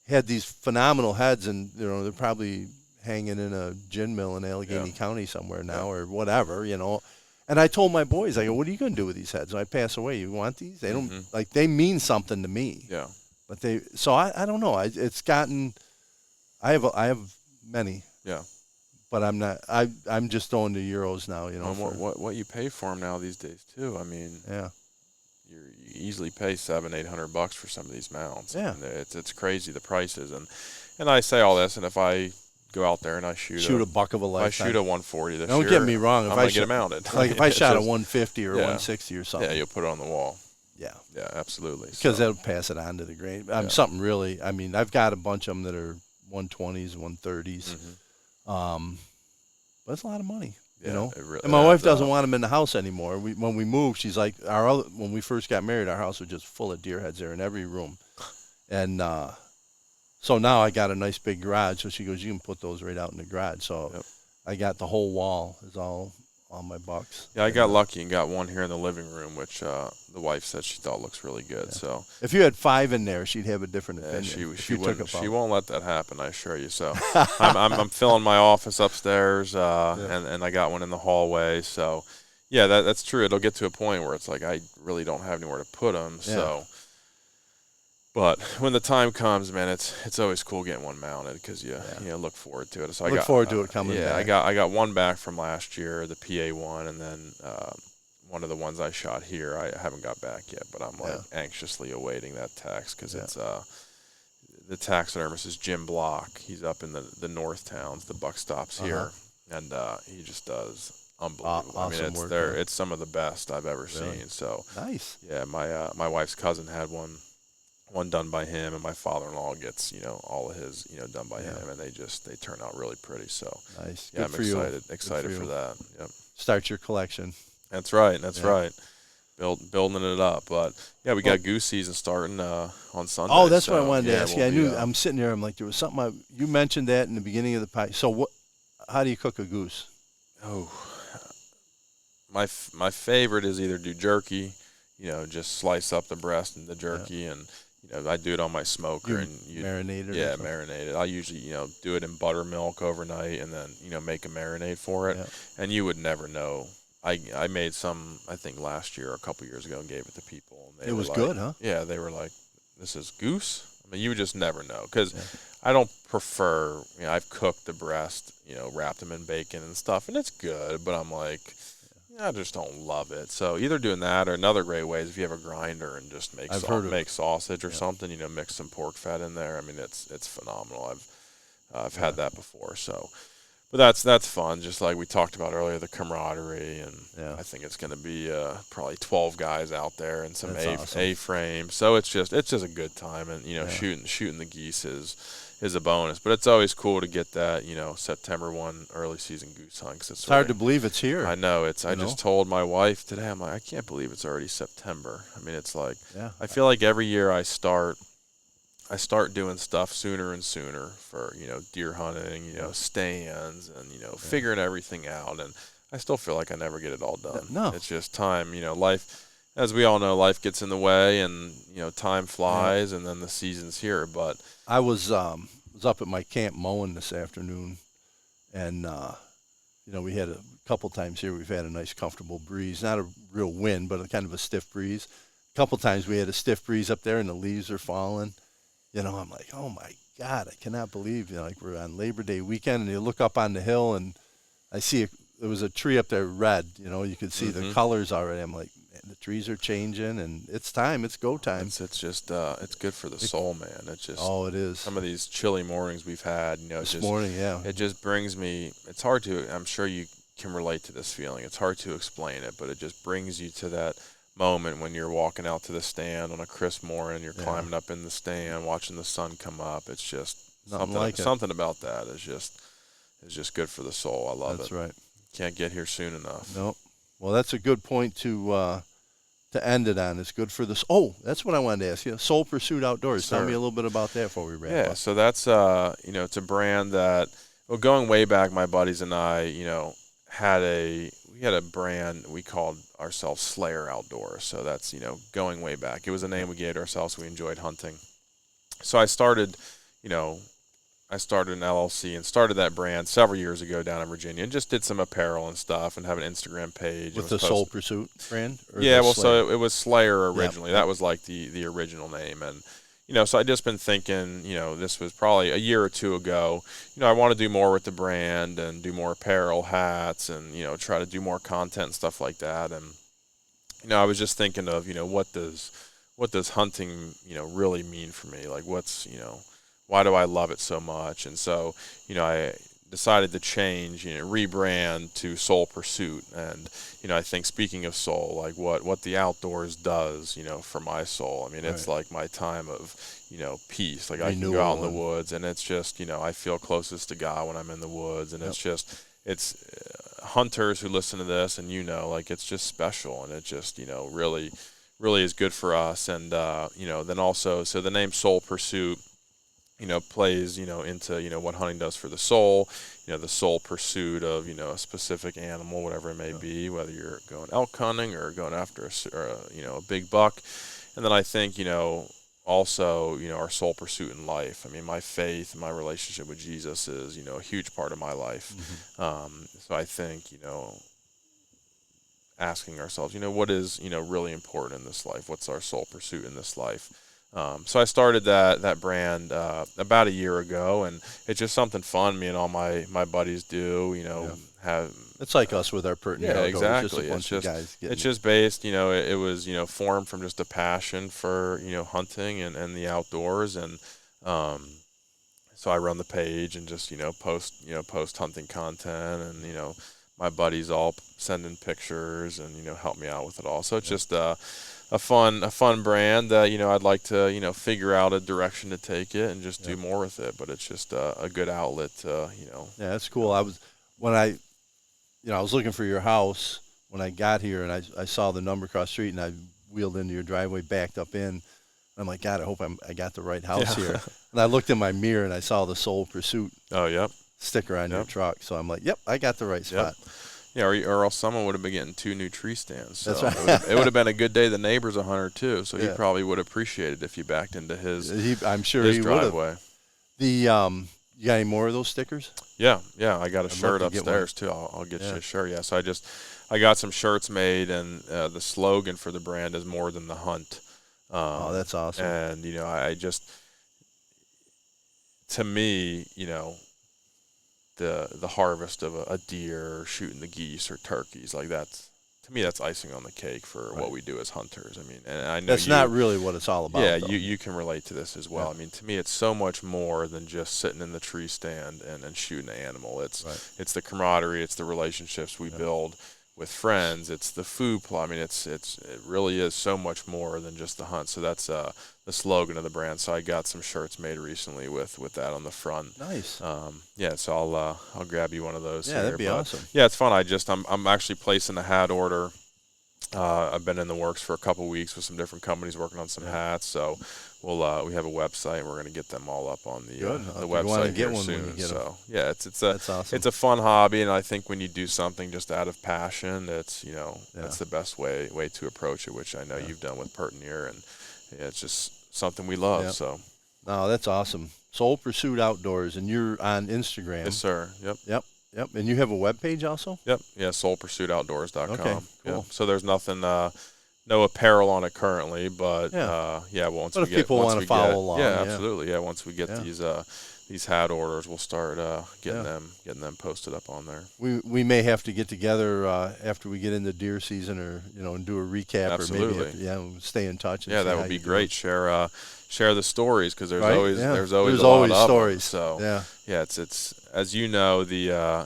had these phenomenal heads, and, you know, they're probably hanging in a gin mill in Allegheny County somewhere now or whatever, you know. And I told my boys, I go, what are you going to do with these heads when I pass away? You want these? They don't, like, they mean something to me. Yeah. But so I don't know. It's gotten, I have many. Yeah. But I'm not. I'm just throwing the Euros now. You know. And what you pay for them now these days too? I mean. Yeah. You easily pay $700-800 for some of these mounts. Yeah. And it's crazy, the prices, and I say all this, and if I go out there and I shoot a buck of a lifetime. If I shoot a 140 this year. Don't get me wrong. I'm gonna get it mounted. Like if I shot a 150 or 160 or something. Yeah, you'll put it on the wall. Yeah. Yeah, absolutely. Because that'll pass it on to the grain. Something really. I mean, I've got a bunch of them that are 120s, 130s. But it's a lot of money, you know. And my wife doesn't want them in the house anymore. When we moved, she's like, when we first got married, our house was just full of deer heads there in every room. And So now I got a nice big garage. So she goes, you can put those right out in the garage. So I got the whole wall is all my bucks. Yeah, I got lucky and got one here in the living room, which the wife said she thought looks really good. Yeah. So if you had 5 in there, she'd have a different opinion. She won't let that happen, I assure you. So I'm filling my office upstairs, and I got one in the hallway. So yeah, that's true. It'll get to a point where it's like I really don't have anywhere to put them. Yeah. So. But when the time comes, man, it's always cool getting one mounted because you look forward to it. So I got forward to it coming back. I got one back from last year, the PA one, and then one of the ones I shot here I haven't got back yet, but I'm anxiously awaiting that text because it's the taxidermist is Jim Block. He's up in the North Towns, the buck stops here, and he just does unbelievable. Awesome I mean, it's some of the best I've ever seen. So nice. Yeah, my wife's cousin had one done by him, and my father-in-law gets all of his done by him, and they turn out really pretty. So nice. Yeah, Good I'm excited for that. Yep. Start your collection. That's right. Building it up. But yeah, we got goose season starting on Sunday. Oh, that's what I wanted to ask. I knew. I'm sitting there. I'm like, there was something. You mentioned that in the beginning of the pie. So how do you cook a goose? Oh, my favorite is either do jerky, just slice up the breast and the jerky and. I do it on my smoker and marinate it. Yeah, marinate it. I usually, do it in buttermilk overnight and then, make a marinade for it. Yeah. And you would never know. I made some, I think last year or a couple years ago and gave it to people. And it was good, huh? Yeah, they were like, "This is goose." I mean, you would just never know because I don't prefer. I've cooked the breast, wrapped them in bacon and stuff, and it's good. But I'm like. I just don't love it. So either doing that or another great way is if you have a grinder and just make sausage or something, mix some pork fat in there. I mean, it's phenomenal. I've had that before. So, but that's fun. Just like we talked about earlier, the camaraderie, and I think it's going to be probably 12 guys out there and some A-frame. So it's just a good time, and shooting the geese is a bonus, but it's always cool to get that, September 1 early season goose hunt. It's hard to believe it's here. I know. I just told my wife today, I'm like, I can't believe it's already September. I mean, it's like, I feel like every year I start doing stuff sooner and sooner for, deer hunting, stands and, figuring everything out. And I still feel like I never get it all done. No. It's just time, life, as we all know, life gets in the way and, time flies and then the season's here. But I was up at my camp mowing this afternoon, and we had a couple times here we've had a nice comfortable breeze, not a real wind, but a kind of a stiff breeze. A couple times we had a stiff breeze up there, and the leaves are falling. I'm like, oh my God, I cannot believe like we're on Labor Day weekend, and you look up on the hill, and I see there was a tree up there red. You could see the colors already. I'm like. The trees are changing, and it's time. It's go time. It's just it's good for the soul, man. It's just it is. Some of these chilly mornings we've had, this morning, it just brings me. It's hard to. I'm sure you can relate to this feeling. It's hard to explain it, but it just brings you to that moment when you're walking out to the stand on a crisp morning. You're climbing up in the stand, watching the sun come up. It's just something about that is just good for the soul. I love it. That's right. Can't get here soon enough. Nope. Well, that's a good point to end it on. It's good for this. Oh, that's what I wanted to ask you. Soul Pursuit Outdoors. Tell me a little bit about that before we wrap up. Yeah, so that's it's a brand that going way back, my buddies and I, had a brand we called ourselves Slayer Outdoors. So that's going way back. It was a name we gave ourselves. We enjoyed hunting. So I started an LLC and started that brand several years ago down in Virginia and just did some apparel and stuff and have an Instagram page. With the Soul Pursuit brand? Yeah, well, so it was Slayer originally. Yep. That was like the original name. And, so I just been thinking, this was probably a year or two ago, I want to do more with the brand and do more apparel, hats, and, try to do more content and stuff like that. And, I was just thinking of, what does hunting, really mean for me? Like what's, why do I love it so much? And so, I decided to change, rebrand to Soul Pursuit. And, I think speaking of soul, like what the outdoors does, for my soul. I mean, it's like my time of, peace. Like I can go out in the woods and it's just, I feel closest to God when I'm in the woods. And it's hunters who listen to this and, like it's just special. And it just, really, really is good for us. And, then also, so the name Soul Pursuit, plays, into, what hunting does for the soul, the soul pursuit of, a specific animal, whatever it may be, whether you're going elk hunting or going after a big buck. And then I think, also, our soul pursuit in life. I mean, my faith and my relationship with Jesus is, a huge part of my life. So I think, asking ourselves, what is, really important in this life? What's our soul pursuit in this life? So I started that brand about a year ago, and it's just something fun me and all my buddies do, have. It's like us with our Pertinent Outdoors. Exactly. It's just based, it was, formed from just a passion for, hunting and the outdoors. And so I run the page and just, post hunting content, and, my buddies all send in pictures and, help me out with it all. So it's just a fun brand that, I'd like to, figure out a direction to take it and just do more with it. But it's just a good outlet to, Yeah, that's cool. I was looking for your house when I got here, and I saw the number across the street, and I wheeled into your driveway, backed up in. I'm like, God, I hope I got the right house here. And I looked in my mirror, and I saw the Soul Pursuit sticker on your truck. So I'm like, yep, I got the right spot. Yeah, or else someone would have been getting 2 new tree stands. So that's right. It would have been a good day. The neighbor's a hunter too, so he probably would appreciate it if you backed into his. I'm sure his he driveway. You got any more of those stickers? Yeah, I got a shirt upstairs too. I'll get you a shirt. Yeah, so I got some shirts made, and the slogan for the brand is "More Than the Hunt." That's awesome. And I just, to me, the harvest of a deer, or shooting the geese or turkeys, like that's, to me, that's icing on the cake for what we do as hunters. I mean, and I know that's not really what it's all about. Yeah, though. you can relate to this as well. I mean, to me, it's so much more than just sitting in the tree stand and shooting an animal. It's the camaraderie, it's the relationships we build with friends, it's the food plot. I mean, it really is so much more than just the hunt. So that's the slogan of the brand. So I got some shirts made recently with that on the front. Nice. So I'll grab you one of those. Yeah, that'd be awesome. Yeah, it's fun. I'm actually placing a hat order. I've been in the works for a couple weeks with some different companies working on some hats. So we have a website, and we're going to get them all up on the website here soon. So yeah, it's awesome. It's a fun hobby, and I think when you do something just out of passion, that's the best way to approach it, which I know you've done with Pertinent, and it's just something we love. So no, that's awesome. Soul Pursuit Outdoors, and you're on Instagram. Yes, sir. Yep. And you have a web page also? Yep. Yeah, soulpursuitoutdoors.com. Okay, cool. Yeah. So there's nothing, no apparel on it currently, but once if people want to follow along, absolutely. Yeah, once we get these hat orders, we'll start getting them posted up on there. We may have to get together after we get into deer season, or and do a recap, absolutely. or maybe stay in touch. And that would be great. Share the stories, because there's always a lot of stories. Them. So it's as you know, the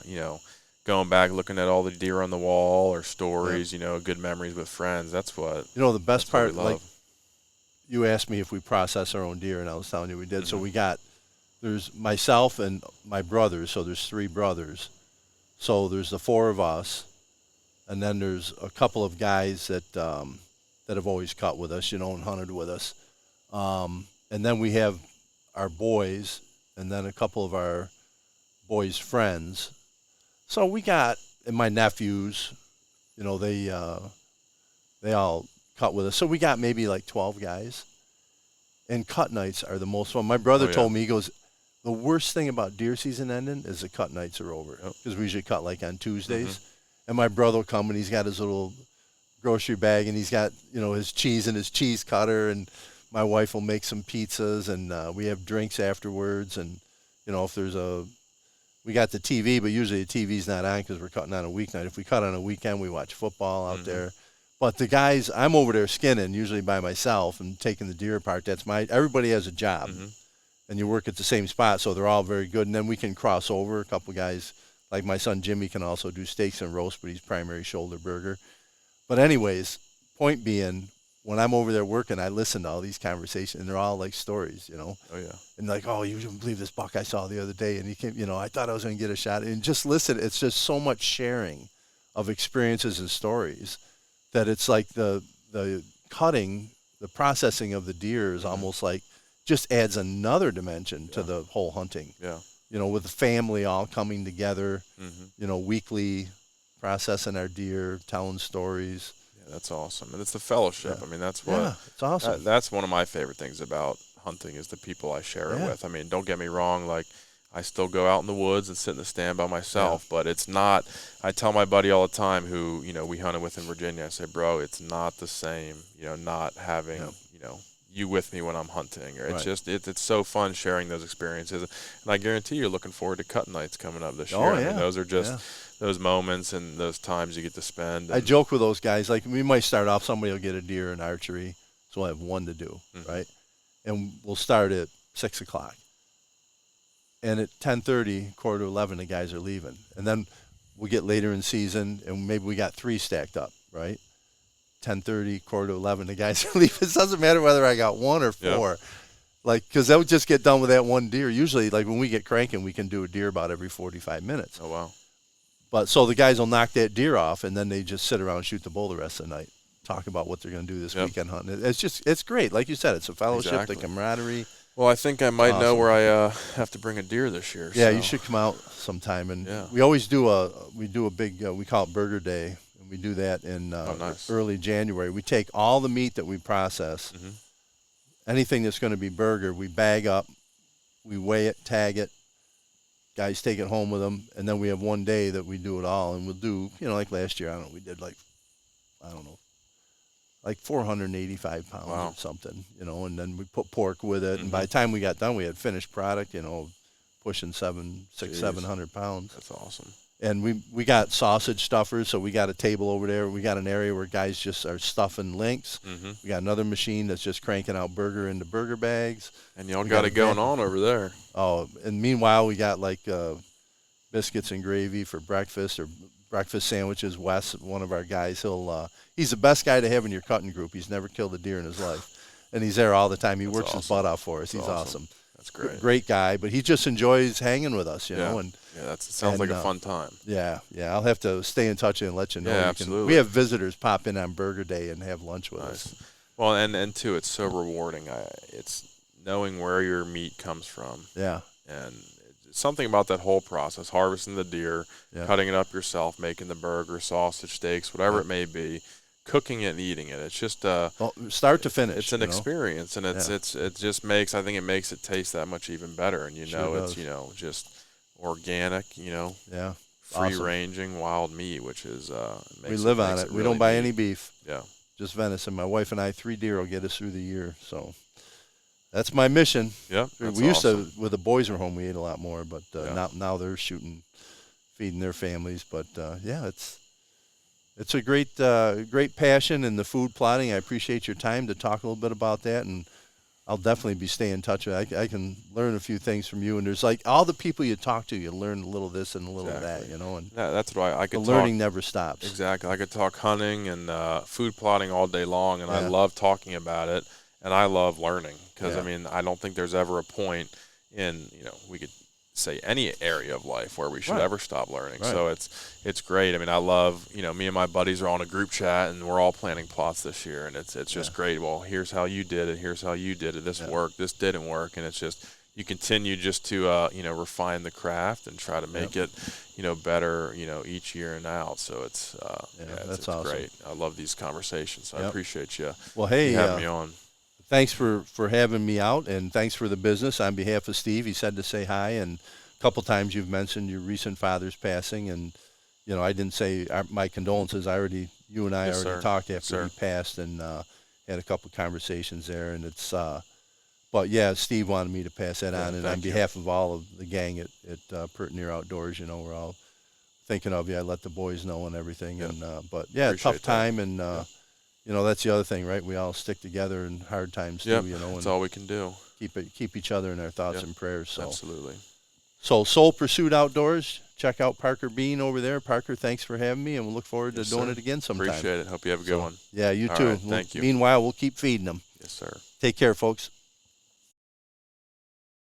going back, looking at all the deer on the wall, or stories, good memories with friends. That's what the best part. Like, you asked me if we process our own deer, and I was telling you we did. So there's myself and my brothers, so there's 3 brothers. So there's the 4 of us, and then there's a couple of guys that have always cut with us, and hunted with us. And then we have our boys, and then a couple of our boys' friends. So we got, and my nephews, they all cut with us. So we got maybe like 12 guys. And cut nights are the most fun. My brother told me, he goes, the worst thing about deer season ending is the cut nights are over, because we usually cut like on Tuesdays. And my brother will come, and he's got his little grocery bag, and he's got his cheese and his cheese cutter, and my wife will make some pizzas, and we have drinks afterwards. And if there's we got the TV, but usually the TV's not on because we're cutting on a weeknight. If we cut on a weekend, we watch football out there. But the guys, I'm over there skinning, usually by myself, and taking the deer apart. Everybody has a job, and you work at the same spot, so they're all very good. And then we can cross over. A couple guys, like my son Jimmy, can also do steaks and roast, but he's primary shoulder burger. But anyways, point being, when I'm over there working, I listen to all these conversations, and they're all like stories, Oh, yeah. And like, oh, you wouldn't believe this buck I saw the other day, and he came, I thought I was going to get a shot. And just listen, it's just so much sharing of experiences and stories, that it's like the cutting, the processing of the deer is almost like just adds another dimension to the whole hunting. Yeah. You know, with the family all coming together, Mm-hmm. you know, weekly, processing our deer, telling stories. Yeah, that's awesome. And it's the fellowship. Yeah. I mean, that's what. Yeah, it's awesome. That's one of my favorite things about hunting is the people I share it Yeah. with. I mean, don't get me wrong. Like, I still go out in the woods and sit in the stand by myself, but it's not. I tell my buddy all the time who, you know, we hunted with in Virginia, I say, bro, it's not the same, you know, not having, you know, you with me when I'm hunting. Or it's just, it's so fun sharing those experiences. And I guarantee you're looking forward to cut nights coming up this year. Oh, I yeah. mean, those are just those moments and those times you get to spend. I joke with those guys, like we might start off, somebody will get a deer in archery, so we'll have one to do, right? And we'll start at 6 o'clock. And at 10:30, quarter to 11, the guys are leaving. And then we get later in season, and maybe we got 3 stacked up, right? 10:30, quarter to 11, the guys are leaving. It doesn't matter whether I got 1 or 4. Like, because they'll just get done with that one deer. Usually, like when we get cranking, we can do a deer about every 45 minutes. Oh, wow. But so the guys will knock that deer off, and then they just sit around and shoot the bull the rest of the night, talk about what they're going to do this weekend hunting. It's great. Like you said, it's a fellowship, the camaraderie. Well, I think I might know where I have to bring a deer this year. Yeah, so. you should come out sometime. And we always do a big, we call it Burger Day, and we do that in early January. We take all the meat that we process, anything that's going to be burger, we bag up, we weigh it, tag it. Guys take it home with them, and then we have one day that we do it all, and we'll do, you know, like last year, we did like 485 pounds or something, you know, and then we put pork with it, and by the time we got done, we had finished product, you know, pushing 700 pounds. That's awesome. And we got sausage stuffers, so we got a table over there. We got an area where guys just are stuffing links. We got another machine that's just cranking out burger into burger bags. And y'all got it going on over there. Oh, and meanwhile, we got like biscuits and gravy for breakfast or breakfast sandwiches. Wes, one of our guys, he's the best guy to have in your cutting group. He's never killed a deer in his life. And he's there all the time. He works his butt off for us. He's awesome. That's great. Great guy, but he just enjoys hanging with us, you know. And sounds like a fun time. Yeah. I'll have to stay in touch and let you know. Yeah, absolutely. We have visitors pop in on Burger Day and have lunch with us. Well, and too, it's so rewarding. It's knowing where your meat comes from. Yeah. And something about that whole process, harvesting the deer, cutting it up yourself, making the burger, sausage, steaks, whatever it may be, cooking it and eating it. It's just start to finish. It's an experience, and it just makes, I think it makes it taste that much even better. And it's just organic, free ranging wild meat, which is we live on it. We don't buy any beef. Yeah, just venison. My wife and I, 3 deer will get us through the year. So that's my mission. Yeah, we used to, when the boys were home, we ate a lot more, but now they're feeding their families. But it's a great passion in the food plotting. I appreciate your time to talk a little bit about that, and I'll definitely be staying in touch. I can learn a few things from you, and there's like all the people you talk to, you learn a little this and a little of that, you know. And that's why I could. The learning never stops. Exactly, I could talk hunting and food plotting all day long, and I love talking about it, and I love learning because I mean I don't think there's ever a point in we could say any area of life where we should ever stop learning. So it's great. I mean, I love, me and my buddies are on a group chat and we're all planning plots this year, and it's just great. Well, here's how you did it. Here's how you did it. This worked. This didn't work. And it's just, you continue just to, refine the craft and try to make it, better, each year and out. So it's awesome. Great. I love these conversations. So I appreciate you. Well, hey, having me on. Thanks for having me out, and thanks for the business. On behalf of Steve, he said to say hi, and a couple times you've mentioned your recent father's passing, and I didn't say my condolences. You and I already talked after he passed, and had a couple conversations there, and it's. But yeah, Steve wanted me to pass that on, and on behalf of all of the gang at Pert Near Outdoors, we're all thinking of you. I let the boys know and everything, and but yeah, appreciate tough time, and. That's the other thing, right? We all stick together in hard times too. That's all we can do. Keep each other in our thoughts and prayers. So absolutely. So Soul Pursuit Outdoors. Check out Parker Bean over there. Parker, thanks for having me, and we'll look forward to doing it again sometime. Appreciate it. Hope you have a good one. Yeah, you all too. Right, thank you. Meanwhile, we'll keep feeding them. Yes, sir. Take care, folks.